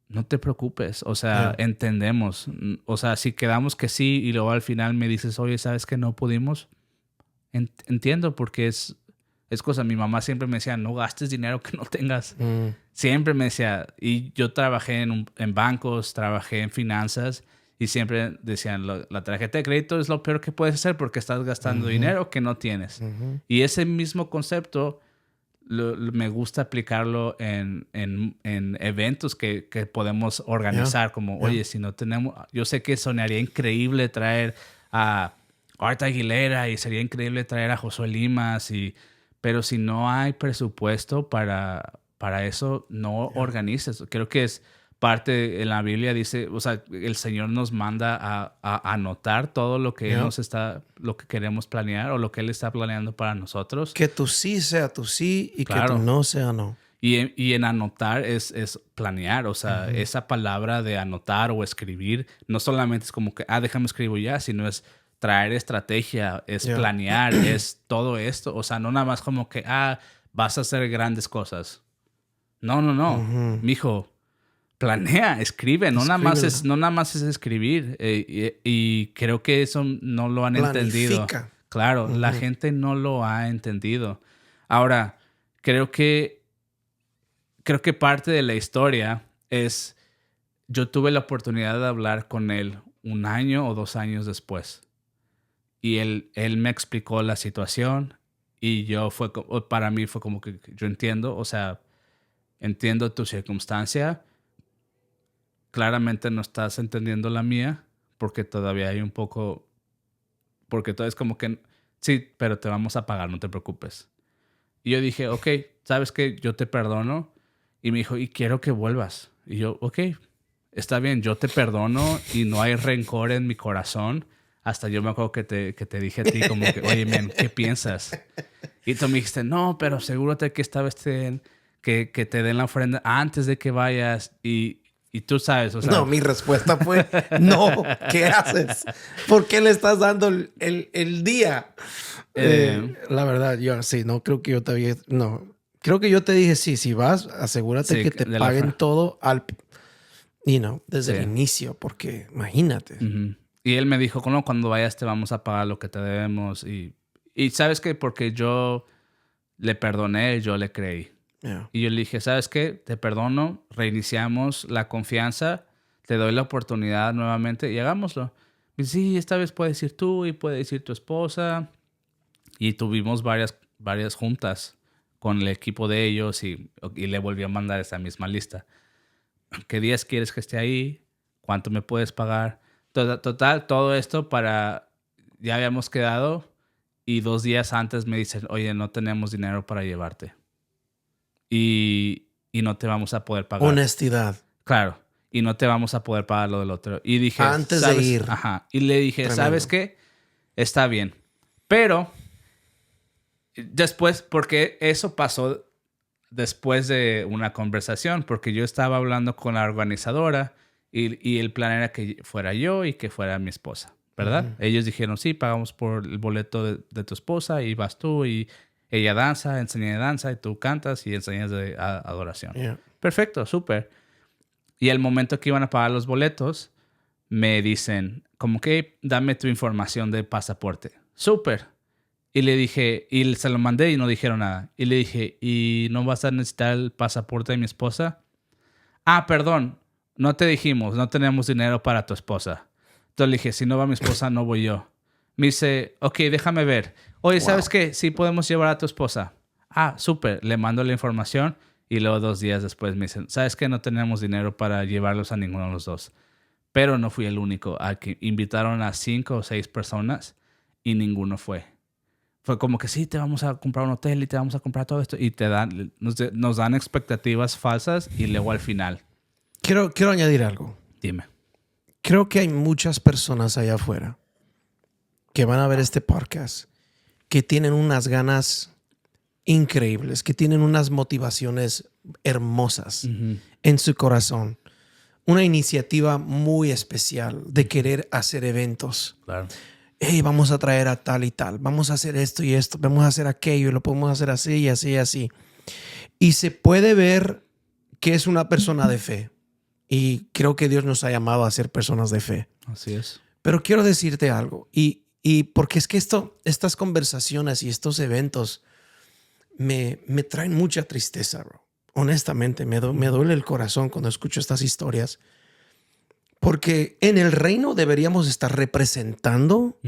no te preocupes. O sea, entendemos. O sea, si quedamos que sí y luego al final me dices, oye, ¿sabes que no pudimos? Entiendo, porque es cosa. Mi mamá siempre me decía, no gastes dinero que no tengas. Siempre me decía, y yo trabajé en bancos, trabajé en finanzas, y siempre decían, la tarjeta de crédito es lo peor que puedes hacer porque estás gastando dinero que no tienes. Y ese mismo concepto me gusta aplicarlo en eventos que podemos organizar, como, oye, si no tenemos... Yo sé que sonaría increíble traer a Art Aguilera y sería increíble traer a Josué Limas, pero si no hay presupuesto para eso, no organices. Creo que es parte en la Biblia, dice, o sea, el Señor nos manda a anotar todo lo que lo que queremos planear o lo que Él está planeando para nosotros. Que tu sí sea tu sí y Claro. que tu no sea no. Y en anotar es planear, o sea, esa palabra de anotar o escribir no solamente es como que, déjame escribo ya, sino es traer estrategia, es planear, es todo esto. O sea, no nada más como que, vas a hacer grandes cosas. No. Mijo, planea, escribe. No nada más es escribir. Y creo que eso no lo han entendido. Claro, la gente no lo ha entendido. Ahora, creo que parte de la historia es, yo tuve la oportunidad de hablar con él 1 año o 2 años después. Y él me explicó la situación y para mí fue como que yo entiendo, o sea, entiendo tu circunstancia. Claramente no estás entendiendo la mía porque todavía hay un poco, porque todo es como que, sí, pero te vamos a pagar, no te preocupes. Y yo dije, ok, ¿sabes qué? Yo te perdono. Y me dijo, y quiero que vuelvas. Y yo, ok, está bien, yo te perdono y no hay rencor en mi corazón. Hasta yo me acuerdo que te dije a ti como que, oye, man, ¿qué piensas? Y tú me dijiste, no, pero asegúrate que esta vez que te den la ofrenda antes de que vayas. Y tú sabes, o sea... No, mi respuesta fue, no, ¿qué haces? ¿Por qué le estás dando el día? La verdad, yo sí, no creo que yo te había... No, creo que yo te dije, sí, si vas, asegúrate que te paguen todo desde el inicio, porque imagínate. Y él me dijo, no, cuando vayas te vamos a pagar lo que te debemos. Y ¿sabes qué? Porque yo le perdoné, yo le creí. Yeah. Y yo le dije, ¿sabes qué? Te perdono, reiniciamos la confianza, te doy la oportunidad nuevamente y hagámoslo. Y sí, esta vez puedes ir tú y puedes ir tu esposa. Y tuvimos varias juntas con el equipo de ellos y le volví a mandar esa misma lista. ¿Qué días quieres que esté ahí? ¿Cuánto me puedes pagar? Total, todo esto ya habíamos quedado y 2 días antes me dicen, oye, no tenemos dinero para llevarte. Y no te vamos a poder pagar. Honestidad. Claro. Y no te vamos a poder pagar lo del otro. Y dije... Antes de ir. Ajá. Y le dije, Tremendo. ¿sabes qué? Está bien. Pero después, porque eso pasó después de una conversación, porque yo estaba hablando con la organizadora y el plan era que fuera yo y que fuera mi esposa, ¿verdad? Ellos dijeron, sí, pagamos por el boleto de tu esposa y vas tú y ella enseña de danza y tú cantas y enseñas de adoración. Yeah. Perfecto, súper. Y al momento que iban a pagar los boletos, me dicen, como que dame tu información de pasaporte. Súper. Y le dije, y se lo mandé y no dijeron nada. Y le dije, ¿y no vas a necesitar el pasaporte de mi esposa? Ah, perdón, no te dijimos, no tenemos dinero para tu esposa. Entonces le dije, si no va mi esposa, no voy yo. Me dice, ok, déjame ver. Oye, ¿sabes qué? Sí podemos llevar a tu esposa. Ah, súper. Le mando la información y luego 2 días después me dicen, ¿sabes qué? No tenemos dinero para llevarlos a ninguno de los dos. Pero no fui el único. Aquí invitaron a 5 o 6 personas y ninguno fue. Fue como que sí, te vamos a comprar un hotel y te vamos a comprar todo esto. Y nos dan expectativas falsas y luego al final. Quiero añadir algo. Dime. Creo que hay muchas personas allá afuera que van a ver este podcast que tienen unas ganas increíbles, que tienen unas motivaciones hermosas en su corazón. Una iniciativa muy especial de querer hacer eventos. Claro. Hey, vamos a traer a tal y tal, vamos a hacer esto y esto, vamos a hacer aquello y lo podemos hacer así y así y así. Y se puede ver que es una persona de fe. Y creo que Dios nos ha llamado a ser personas de fe. Así es. Pero quiero decirte algo. Y porque es que estas conversaciones y estos eventos me traen mucha tristeza, bro. Honestamente, me duele el corazón cuando escucho estas historias. Porque en el reino deberíamos estar representando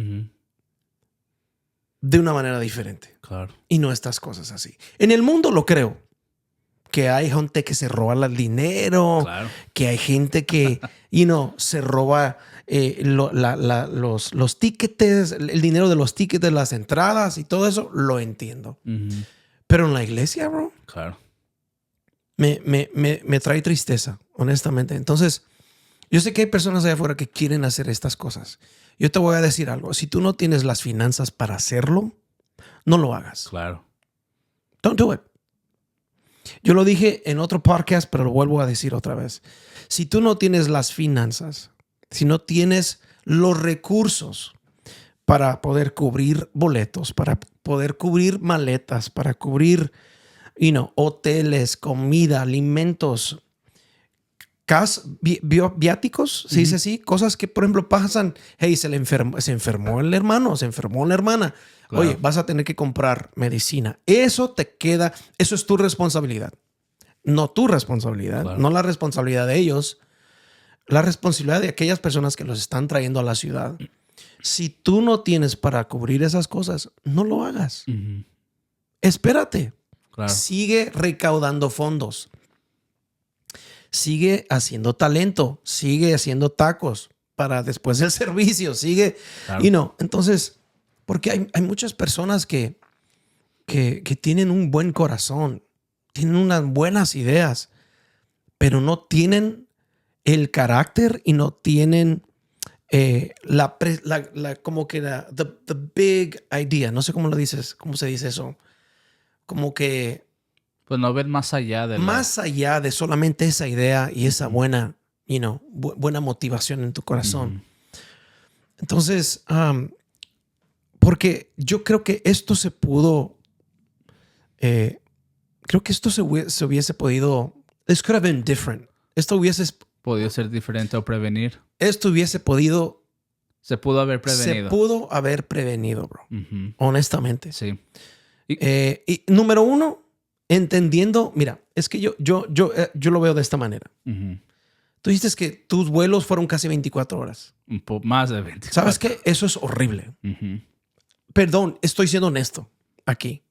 de una manera diferente. Claro. Y no estas cosas así. En el mundo lo creo. Que hay gente que se roba el dinero. Claro. Que hay gente que, se roba los tickets, el dinero de los tickets, las entradas y todo eso. Lo entiendo. Pero en la iglesia, bro. Claro. Me trae tristeza, honestamente. Entonces, yo sé que hay personas allá afuera que quieren hacer estas cosas. Yo te voy a decir algo. Si tú no tienes las finanzas para hacerlo, no lo hagas. Claro. Don't do it. Yo lo dije en otro podcast, pero lo vuelvo a decir otra vez. Si tú no tienes las finanzas, si no tienes los recursos para poder cubrir boletos, para poder cubrir maletas, para cubrir, hoteles, comida, alimentos, viáticos, se dice así, cosas que, por ejemplo, pasan. Hey, se enfermó el hermano, se enfermó la hermana. Claro. Oye, vas a tener que comprar medicina. Eso es tu responsabilidad. No tu responsabilidad, claro. No la responsabilidad de ellos, la responsabilidad de aquellas personas que los están trayendo a la ciudad. Si tú no tienes para cubrir esas cosas, no lo hagas. Espérate. Claro. Sigue recaudando fondos. Sigue haciendo talento. Sigue haciendo tacos para después del servicio. Sigue, claro. Entonces, porque hay muchas personas que tienen un buen corazón, tienen unas buenas ideas, pero no tienen el carácter y no tienen como que the big idea. No sé cómo cómo se dice eso. Como que pues no ver más allá de solamente esa idea y esa buena, buena motivación en tu corazón. Entonces, porque yo creo que esto se pudo, creo que esto se hubiese podido, this could have been different. Esto hubiese podido ser diferente o prevenir. Esto hubiese podido. Se pudo haber prevenido. Se pudo haber prevenido, bro. Honestamente. Sí. Y número uno, entendiendo, mira, es que yo lo veo de esta manera. Tú dices que tus vuelos fueron casi 24 horas. Un poco más de 24. ¿Sabes qué? Eso es horrible. Perdón, estoy siendo honesto aquí.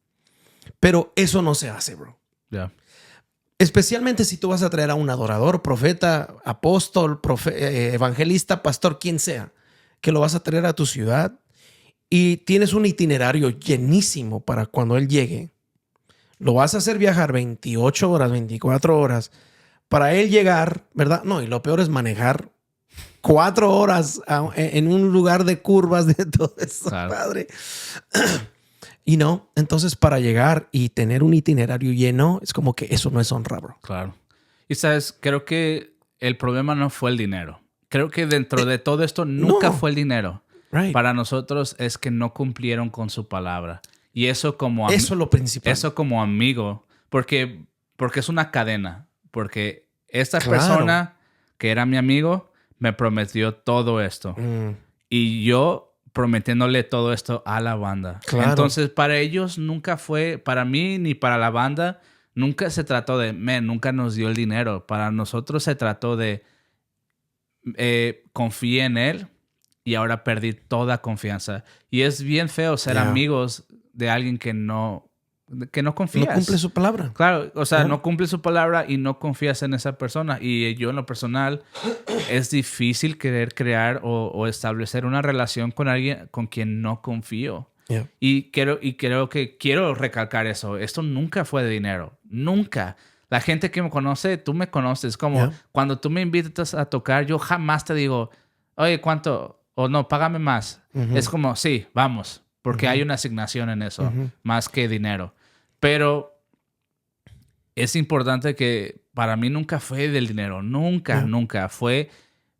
Pero eso no se hace, bro. Yeah. Especialmente si tú vas a traer a un adorador, profeta, apóstol, evangelista, pastor, quien sea, que lo vas a traer a tu ciudad y tienes un itinerario llenísimo para cuando él llegue. Lo vas a hacer viajar 28 horas, 24 horas para él llegar, ¿verdad? No, y lo peor es manejar 4 horas en un lugar de curvas de todo eso, claro. Padre. Entonces para llegar y tener un itinerario lleno, es como que eso no es honra, bro. Claro. Y sabes, creo que el problema no fue el dinero. Creo que dentro de todo esto nunca fue el dinero. Right. Para nosotros es que no cumplieron con su palabra. Y eso como eso es lo principal. Eso como amigo, porque es una cadena. Porque esta claro. persona que era mi amigo me prometió todo esto. Y yo prometiéndole todo esto a la banda. Claro. Entonces, para ellos nunca fue, para mí ni para la banda, nunca se trató de, nunca nos dio el dinero. Para nosotros se trató de, confié en él y ahora perdí toda confianza. Y es bien feo ser amigos de alguien que no confías. No cumple su palabra. Claro, o sea, no cumple su palabra y no confías en esa persona. Y yo en lo personal, es difícil querer crear o establecer una relación con alguien con quien no confío. Yeah. Y quiero recalcar eso. Esto nunca fue de dinero. Nunca. La gente que me conoce, tú me conoces. Como cuando tú me invitas a tocar, yo jamás te digo, oye, ¿cuánto? O no, págame más. Es como, sí, vamos. Porque hay una asignación en eso, más que dinero. Pero es importante que para mí nunca fue del dinero. Nunca. Fue,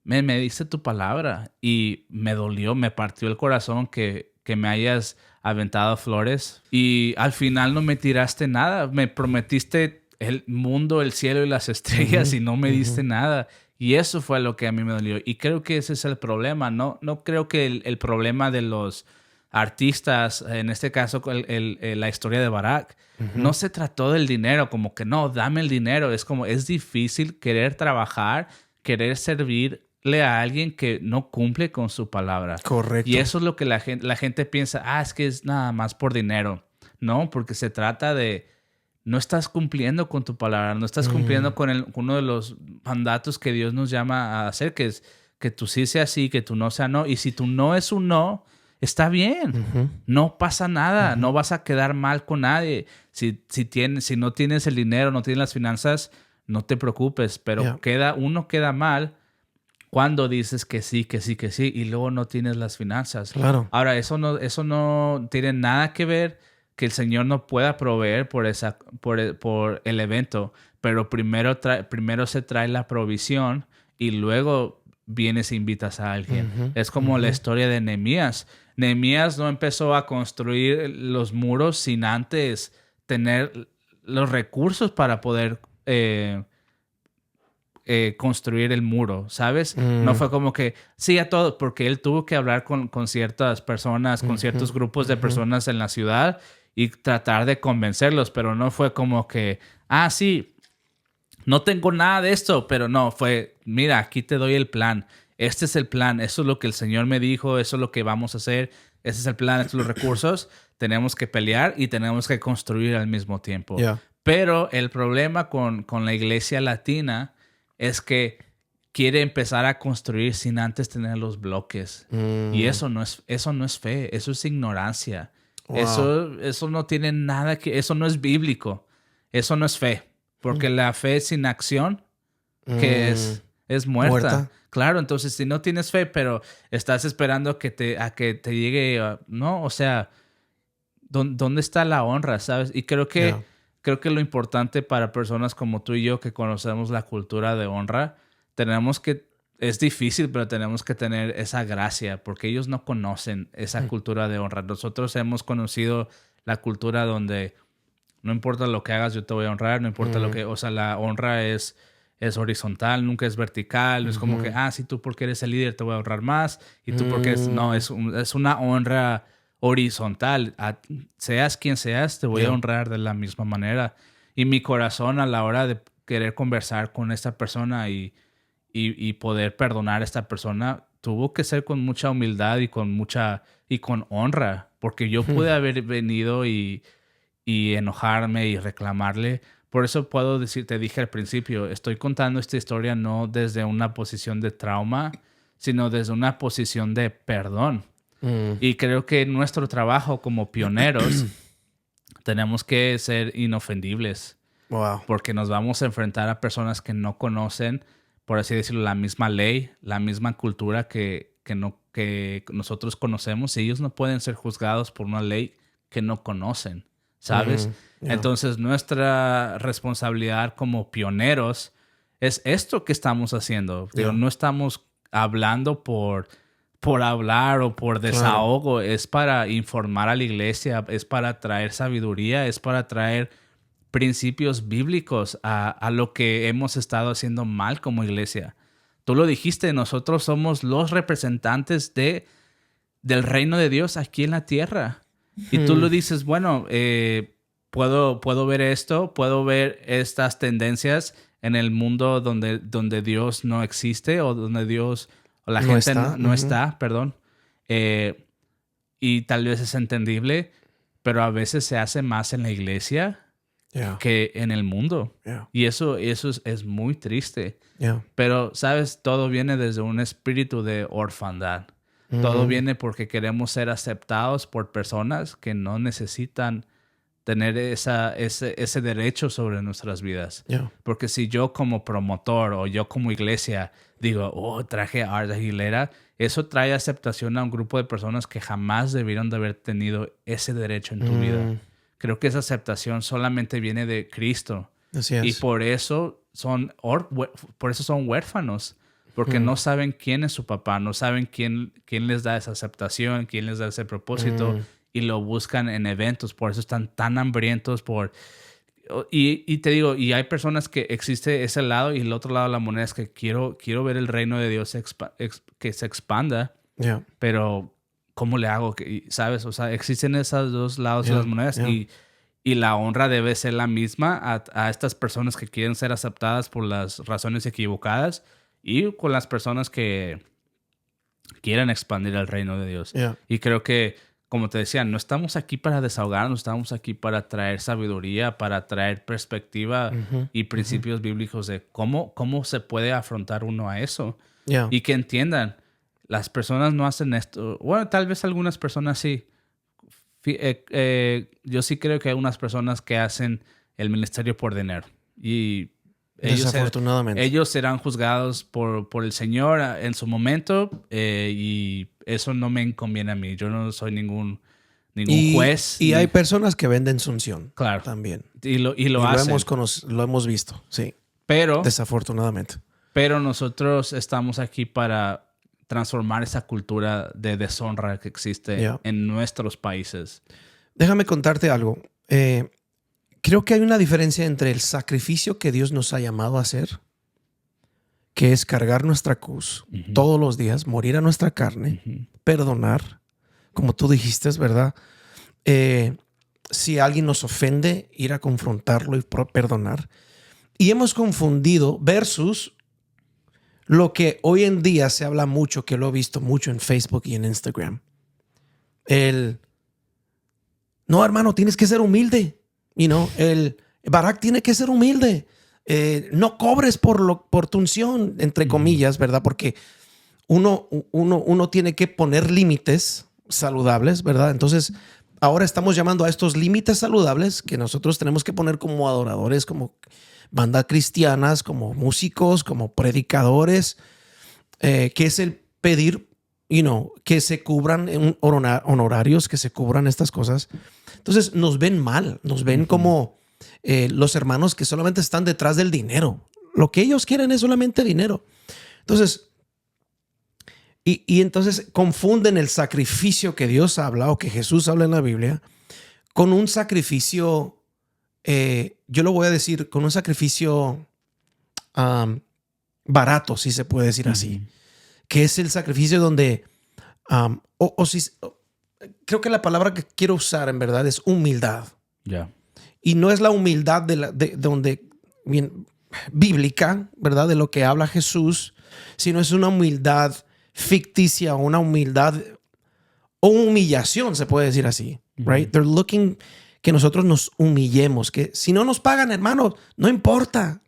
me diste tu palabra y me dolió, me partió el corazón que me hayas aventado flores. Y al final no me tiraste nada. Me prometiste el mundo, el cielo y las estrellas y no me diste nada. Y eso fue lo que a mí me dolió. Y creo que ese es el problema. No creo que el problema de los artistas, en este caso la historia de Barak, no se trató del dinero, como que no, dame el dinero. Es como, es difícil querer trabajar, querer servirle a alguien que no cumple con su palabra. Correcto. Y eso es lo que la gente piensa, es que es nada más por dinero. No, porque se trata de, no estás cumpliendo con tu palabra, no estás cumpliendo con uno de los mandatos que Dios nos llama a hacer, que es que tú sí sea sí, que tú no sea no. Y si tu no es un no, está bien. No pasa nada. No vas a quedar mal con nadie. Si no tienes el dinero, no tienes las finanzas, no te preocupes. Pero uno queda mal cuando dices que sí y luego no tienes las finanzas. Claro. Ahora, eso no tiene nada que ver que el Señor no pueda proveer por el evento. Pero primero se trae la provisión y luego vienes e invitas a alguien. Es como la historia de Nehemías. Nehemías no empezó a construir los muros sin antes tener los recursos para poder construir el muro, ¿sabes? No fue como que sí a todo, porque él tuvo que hablar con ciertas personas, con ciertos grupos de personas en la ciudad y tratar de convencerlos, pero no fue como que, sí, no tengo nada de esto, pero no, fue, mira, aquí te doy el plan. Este es el plan, eso es lo que el Señor me dijo, eso es lo que vamos a hacer, ese es el plan, estos son los recursos, tenemos que pelear y tenemos que construir al mismo tiempo. Yeah. Pero el problema con la iglesia latina es que quiere empezar a construir sin antes tener los bloques. Y eso no es fe, eso es ignorancia. Wow. Eso no tiene nada que... Eso no es bíblico, eso no es fe. Porque la fe sin acción, que es muerta. Claro, entonces si no tienes fe, pero estás esperando a que te llegue... no, o sea, ¿dónde está la honra, sabes? Y creo que lo importante para personas como tú y yo que conocemos la cultura de honra, es difícil, pero tenemos que tener esa gracia, porque ellos no conocen esa cultura de honra. Nosotros hemos conocido la cultura donde no importa lo que hagas, yo te voy a honrar, no importa lo que... O sea, la honra es horizontal, nunca es vertical. No es como que, sí, tú porque eres el líder te voy a honrar más, y tú porque eres... No, es una honra horizontal. Seas quien seas, te voy a honrar de la misma manera. Y mi corazón a la hora de querer conversar con esta persona y poder perdonar a esta persona tuvo que ser con mucha humildad y con honra, porque yo pude haber venido y enojarme y reclamarle. Por eso puedo decir, te dije al principio, estoy contando esta historia no desde una posición de trauma, sino desde una posición de perdón. Y creo que nuestro trabajo como pioneros tenemos que ser inofendibles. Wow. Porque nos vamos a enfrentar a personas que no conocen, por así decirlo, la misma ley, la misma cultura que nosotros conocemos, y ellos no pueden ser juzgados por una ley que no conocen, ¿sabes? Entonces, nuestra responsabilidad como pioneros es esto que estamos haciendo. Pero no estamos hablando por hablar o por desahogo. Es para informar a la iglesia, es para traer sabiduría, es para traer principios bíblicos a lo que hemos estado haciendo mal como iglesia. Tú lo dijiste, nosotros somos los representantes de del reino de Dios aquí en la tierra. Y tú lo dices, bueno, puedo ver esto, puedo ver estas tendencias en el mundo donde Dios no existe o donde Dios o la gente no está, perdón. Y tal vez es entendible, pero a veces se hace más en la iglesia que en el mundo. Y eso es muy triste. Pero, ¿sabes? Todo viene desde un espíritu de orfandad. Todo viene porque queremos ser aceptados por personas que no necesitan tener ese derecho sobre nuestras vidas. Porque si yo como promotor o yo como iglesia digo, traje a Art Aguilera, eso trae aceptación a un grupo de personas que jamás debieron de haber tenido ese derecho en tu vida. Creo que esa aceptación solamente viene de Cristo. Así es. Y por eso son huérfanos. Porque no saben quién es su papá, no saben quién les da esa aceptación, quién les da ese propósito, y lo buscan en eventos. Por eso están tan hambrientos y te digo, y hay personas que existe ese lado, y el otro lado de la moneda es que quiero ver el reino de Dios que se expanda, pero ¿cómo le hago? ¿Sabes? O sea, existen esos dos lados de las monedas, y la honra debe ser la misma a estas personas que quieren ser aceptadas por las razones equivocadas, y con las personas que quieren expandir el reino de Dios. Y creo que, como te decía, no estamos aquí para desahogarnos, estamos aquí para traer sabiduría, para traer perspectiva y principios bíblicos de cómo se puede afrontar uno a eso. Y que entiendan, las personas no hacen esto. Bueno, tal vez algunas personas sí. Yo sí creo que hay unas personas que hacen el ministerio por dinero. Y desafortunadamente. Ellos serán juzgados por el Señor en su momento, y eso no me conviene a mí. Yo no soy ningún juez. Y hay personas que venden su unción. Claro. También. Y lo hacen. Lo hemos visto, sí. Pero, desafortunadamente. Pero nosotros estamos aquí para transformar esa cultura de deshonra que existe en nuestros países. Déjame contarte algo. Creo que hay una diferencia entre el sacrificio que Dios nos ha llamado a hacer, que es cargar nuestra cruz todos los días, morir a nuestra carne, perdonar, como tú dijiste, ¿verdad? Si alguien nos ofende, ir a confrontarlo y perdonar. Y hemos confundido versus lo que hoy en día se habla mucho, que lo he visto mucho en Facebook y en Instagram. No, hermano, tienes que ser humilde. El Barak tiene que ser humilde. No cobres por tu unción, entre comillas, ¿verdad? Porque uno tiene que poner límites saludables, ¿verdad? Entonces, ahora estamos llamando a estos límites saludables que nosotros tenemos que poner como adoradores, como bandas cristianas, como músicos, como predicadores, que es el pedir, que se cubran honorarios, que se cubran estas cosas. Entonces nos ven mal, nos ven como los hermanos que solamente están detrás del dinero. Lo que ellos quieren es solamente dinero. Entonces, y entonces confunden el sacrificio que Dios habla o que Jesús habla en la Biblia con un sacrificio, yo lo voy a decir, con un sacrificio barato, si se puede decir así, que es el sacrificio donde, creo que la palabra que quiero usar en verdad es humildad. Y no es la humildad bíblica, ¿verdad? De lo que habla Jesús, sino es una humildad ficticia, una humildad o humillación, se puede decir así. Right? They're looking que nosotros nos humillemos, que si no nos pagan, hermanos, no importa.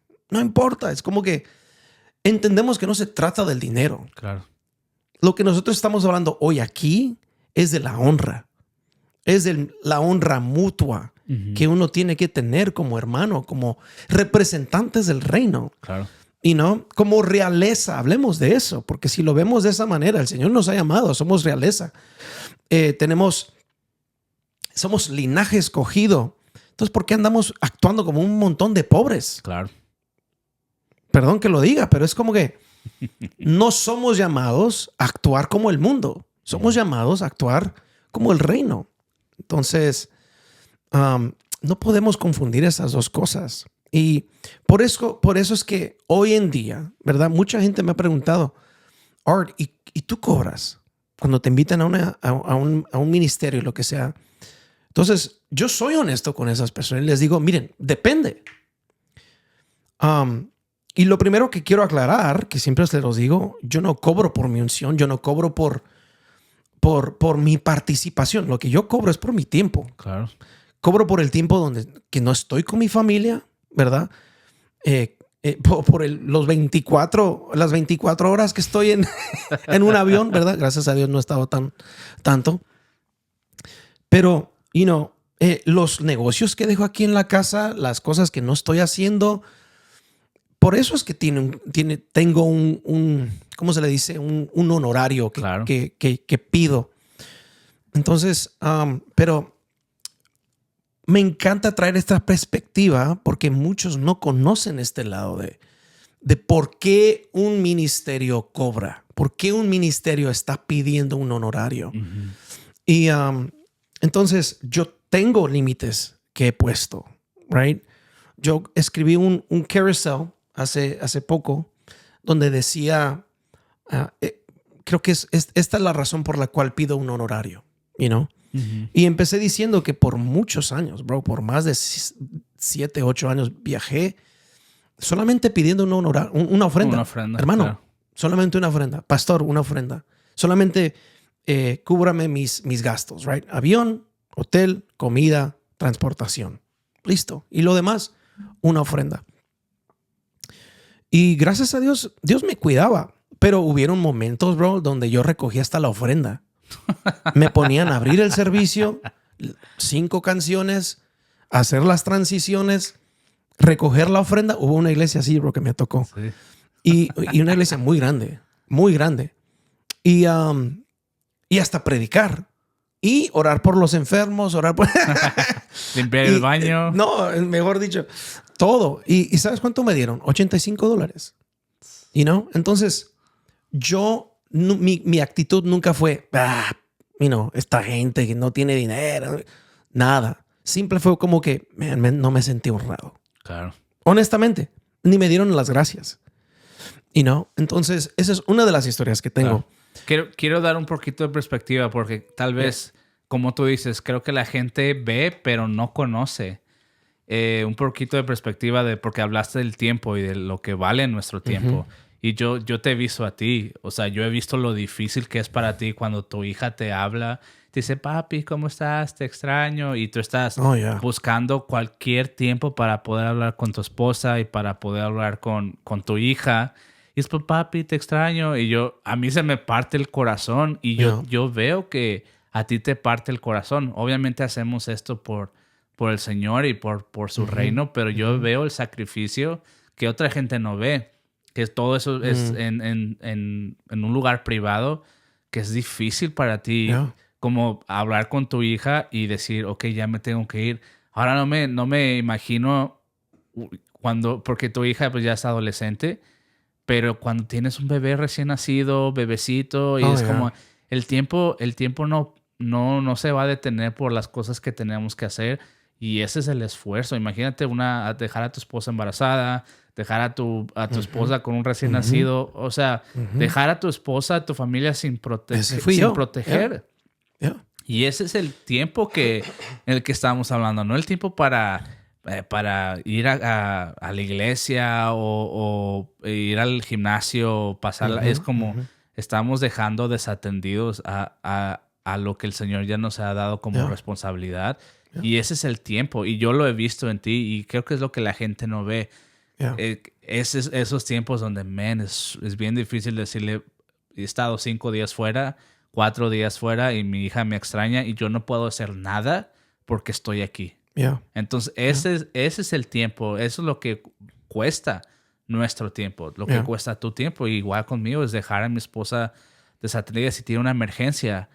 Es como que entendemos que no se trata del dinero. Claro. Lo que nosotros estamos hablando hoy aquí es de la honra. Es de la honra mutua que uno tiene que tener como hermano, como representantes del reino. Claro. Y como realeza, hablemos de eso, porque si lo vemos de esa manera, el Señor nos ha llamado, somos realeza. Somos linaje escogido. Entonces, ¿por qué andamos actuando como un montón de pobres? Claro. Perdón que lo diga, pero es como que no somos llamados a actuar como el mundo. Somos llamados a actuar como el reino. Entonces, no podemos confundir esas dos cosas. Y por eso es que hoy en día, ¿verdad? Mucha gente me ha preguntado, Art, ¿y tú cobras? cuando te invitan a un ministerio, lo que sea. Entonces, yo soy honesto con esas personas y les digo, miren, depende. Y lo primero que quiero aclarar, que siempre se los digo, yo no cobro por mi unción, yo no cobro por mi participación. Lo que yo cobro es por mi tiempo. Claro. Cobro por el tiempo que no estoy con mi familia, ¿verdad? Por las 24 horas que estoy en un avión, ¿verdad? Gracias a Dios no he estado tanto. Pero, los negocios que dejo aquí en la casa, las cosas que no estoy haciendo, por eso es que tengo un ¿cómo se le dice? Un honorario Claro. que pido. Entonces, pero me encanta traer esta perspectiva porque muchos no conocen este lado de por qué un ministerio cobra, por qué un ministerio está pidiendo un honorario. Uh-huh. Y entonces yo tengo límites que he puesto, right? Yo escribí un carousel hace poco donde decía, creo que esta es la razón por la cual pido un honorario, Uh-huh. Y empecé diciendo que por muchos años, bro, por más de 7, 8 años viajé solamente pidiendo una ofrenda. Una ofrenda, hermano, claro. Solamente una ofrenda. Pastor, una ofrenda. Solamente cúbrame mis gastos, right? Avión, hotel, comida, transportación. Listo. Y lo demás, una ofrenda. Y gracias a Dios, Dios me cuidaba. Pero hubieron momentos, bro, donde yo recogí hasta la ofrenda. Me ponían a abrir el servicio, 5 canciones, hacer las transiciones, recoger la ofrenda. Hubo una iglesia así, bro, que me tocó. Sí. Y una iglesia muy grande, muy grande. Y hasta predicar. Y orar por los enfermos, orar por... Limpiar el baño. No, mejor dicho, todo. ¿Y sabes cuánto me dieron? $85. Entonces, mi actitud nunca fue, esta gente que no tiene dinero, nada. Simple fue como que no me sentí honrado. Claro. Honestamente, ni me dieron las gracias. Entonces, esa es una de las historias que tengo. Claro. Quiero dar un poquito de perspectiva porque tal vez, como tú dices, creo que la gente ve, pero no conoce. Un poquito de perspectiva porque hablaste del tiempo y de lo que vale nuestro tiempo. Uh-huh. Y yo te he visto a ti. O sea, yo he visto lo difícil que es para ti cuando tu hija te habla. Te dice, papi, ¿cómo estás? Te extraño. Y tú estás buscando cualquier tiempo para poder hablar con tu esposa y para poder hablar con tu hija. Y es, pues, papi, te extraño. Y a mí se me parte el corazón. Y yo veo que a ti te parte el corazón. Obviamente hacemos esto por el Señor y por su reino. Pero yo veo el sacrificio que otra gente no ve. Que todo eso es en un lugar privado. Que es difícil para ti. Como hablar con tu hija y decir, ok, ya me tengo que ir. Ahora no me imagino porque tu hija pues ya es adolescente. Pero cuando tienes un bebé recién nacido, bebecito, y como el tiempo no se va a detener por las cosas que tenemos que hacer. Y ese es el esfuerzo. Imagínate dejar a tu esposa embarazada, dejar a tu esposa con un recién nacido. O sea, dejar a tu esposa, a tu familia sin proteger. Y ese es el tiempo en el que estamos hablando. No el tiempo para ir a la iglesia o ir al gimnasio, pasarla. Es como estamos dejando desatendidos a lo que el Señor ya nos ha dado como responsabilidad. Y ese es el tiempo. Y yo lo he visto en ti y creo que es lo que la gente no ve. Esos tiempos donde, es bien difícil decirle, he estado 5 días fuera, 4 días fuera y mi hija me extraña y yo no puedo hacer nada porque estoy aquí. Entonces, ese es el tiempo. Eso es lo que cuesta nuestro tiempo. Lo que cuesta tu tiempo. Y igual conmigo es dejar a mi esposa desatendida si tiene una emergencia.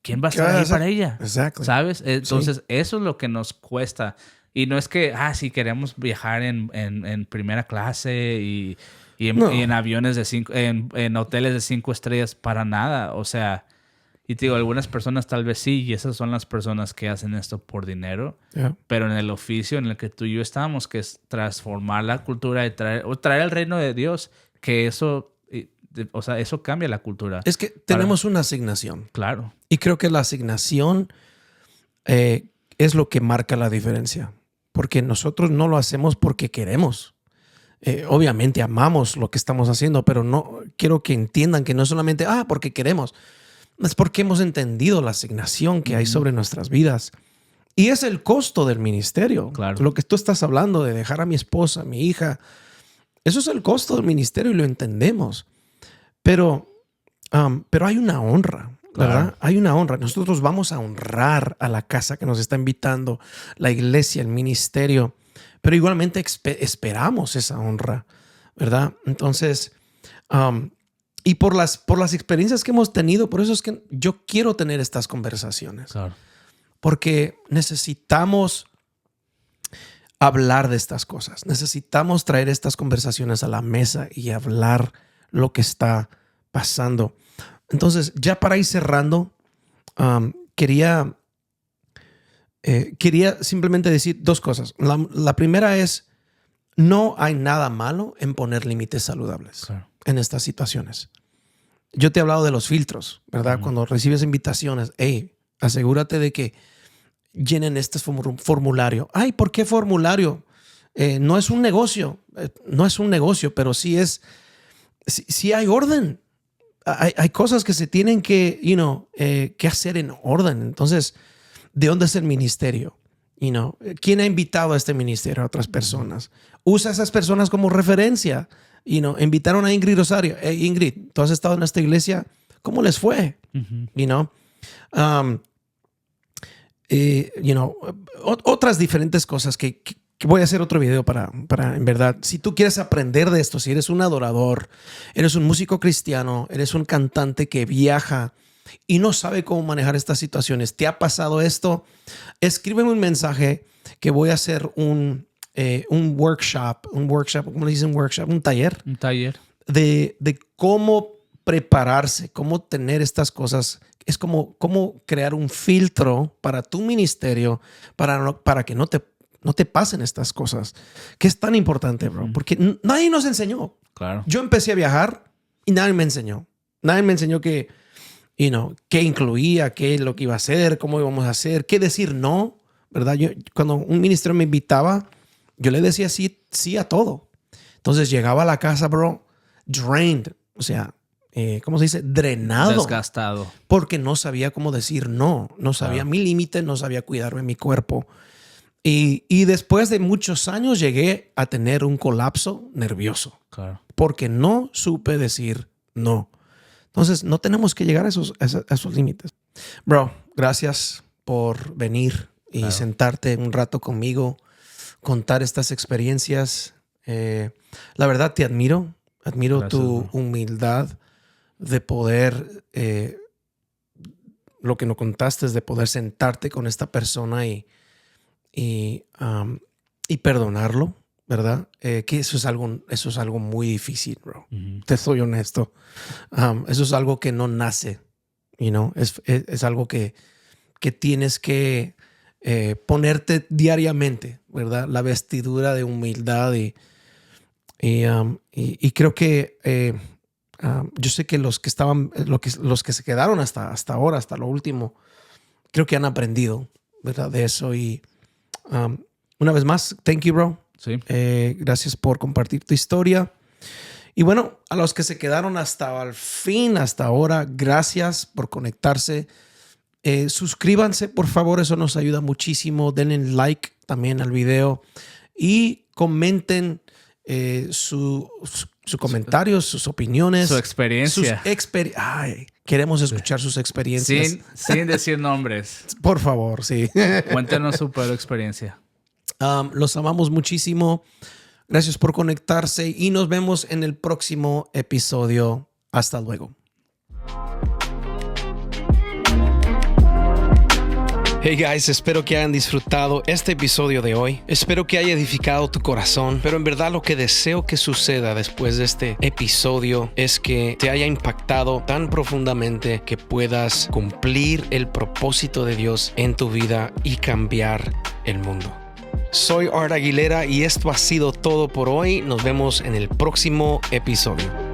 ¿Quién va a estar ahí para ella? Exactly. ¿Sabes? Entonces, eso es lo que nos cuesta. Y no es que, si queremos viajar en primera clase y en aviones en hoteles de 5 estrellas, para nada. O sea, y te digo, algunas personas tal vez sí, y esas son las personas que hacen esto por dinero. Pero en el oficio en el que tú y yo estamos, que es transformar la cultura y traer el reino de Dios, que eso o sea, eso cambia la cultura. Es que tenemos una asignación. Claro. Y creo que la asignación es lo que marca la diferencia. Porque nosotros no lo hacemos porque queremos. Obviamente amamos lo que estamos haciendo, pero no quiero que entiendan que no es solamente porque queremos. Es porque hemos entendido la asignación que hay sobre nuestras vidas. Y es el costo del ministerio. Claro. Lo que tú estás hablando de dejar a mi esposa, a mi hija, eso es el costo del ministerio y lo entendemos. Pero hay una honra, ¿verdad? Claro. Hay una honra. Nosotros vamos a honrar a la casa que nos está invitando, la iglesia, el ministerio, pero igualmente esperamos esa honra, ¿verdad? Entonces, y por las experiencias que hemos tenido, por eso es que yo quiero tener estas conversaciones. Claro. Porque necesitamos hablar de estas cosas. Necesitamos traer estas conversaciones a la mesa y hablar lo que está pasando. Entonces, ya para ir cerrando, quería simplemente decir dos cosas. La primera es, no hay nada malo en poner límites saludables en estas situaciones. Yo te he hablado de los filtros, ¿verdad? Cuando recibes invitaciones, asegúrate de que llenen este formulario. ¿Por qué formulario? No es un negocio. No es un negocio, pero sí hay orden. Hay cosas que se tienen que hacer en orden. Entonces, ¿de dónde es el ministerio? ¿Quién ha invitado a este ministerio a otras personas? Usa a esas personas como referencia. Invitaron a Ingrid Rosario. Ingrid, ¿tú has estado en esta iglesia? ¿Cómo les fue? Otras diferentes cosas que voy a hacer otro video para en verdad, si tú quieres aprender de esto, si eres un adorador, eres un músico cristiano, eres un cantante que viaja y no sabe cómo manejar estas situaciones, ¿te ha pasado esto? Escríbeme un mensaje que voy a hacer un workshop, ¿cómo le dicen workshop? Un taller de cómo prepararse, cómo tener estas cosas. Es como cómo crear un filtro para tu ministerio para que no te pasen estas cosas, que es tan importante, bro, porque nadie nos enseñó. Claro. Yo empecé a viajar y nadie me enseñó. Nadie me enseñó qué incluía, qué es lo que iba a hacer, cómo íbamos a hacer, qué decir no, ¿verdad? Cuando un ministerio me invitaba, yo le decía sí a todo. Entonces llegaba a la casa, bro, drained, o sea, ¿cómo se dice? Drenado. Desgastado. Porque no sabía cómo decir no. No sabía mi límite, no sabía cuidarme mi cuerpo. Y después de muchos años llegué a tener un colapso nervioso. Claro. Porque no supe decir no. Entonces, no tenemos que llegar a esos límites. Bro, gracias por venir y sentarte un rato conmigo, contar estas experiencias. La verdad, te admiro. Admiro gracias, tu bro. humildad de poder, lo que nos contaste es de poder sentarte con esta persona y perdonarlo, ¿verdad? Que eso es algo muy difícil, bro. Te soy honesto. Eso es algo que no nace, es algo que tienes que ponerte diariamente, ¿verdad? La vestidura de humildad y creo que yo sé que los que se quedaron hasta ahora, hasta lo último, creo que han aprendido, ¿verdad? De eso. Y una vez más, thank you, bro. Sí. Gracias por compartir tu historia. Y bueno, a los que se quedaron hasta el fin, hasta ahora, gracias por conectarse. Suscríbanse, por favor, eso nos ayuda muchísimo. Denle like también al video y comenten su comentario, sus opiniones, su experiencia. Queremos escuchar sus experiencias. Sin decir nombres. Por favor, sí. Cuéntenos su peor experiencia. Los amamos muchísimo. Gracias por conectarse y nos vemos en el próximo episodio. Hasta luego. Hey guys, espero que hayan disfrutado este episodio de hoy. Espero que haya edificado tu corazón, pero en verdad lo que deseo que suceda después de este episodio es que te haya impactado tan profundamente que puedas cumplir el propósito de Dios en tu vida y cambiar el mundo. Soy Art Aguilera y esto ha sido todo por hoy. Nos vemos en el próximo episodio.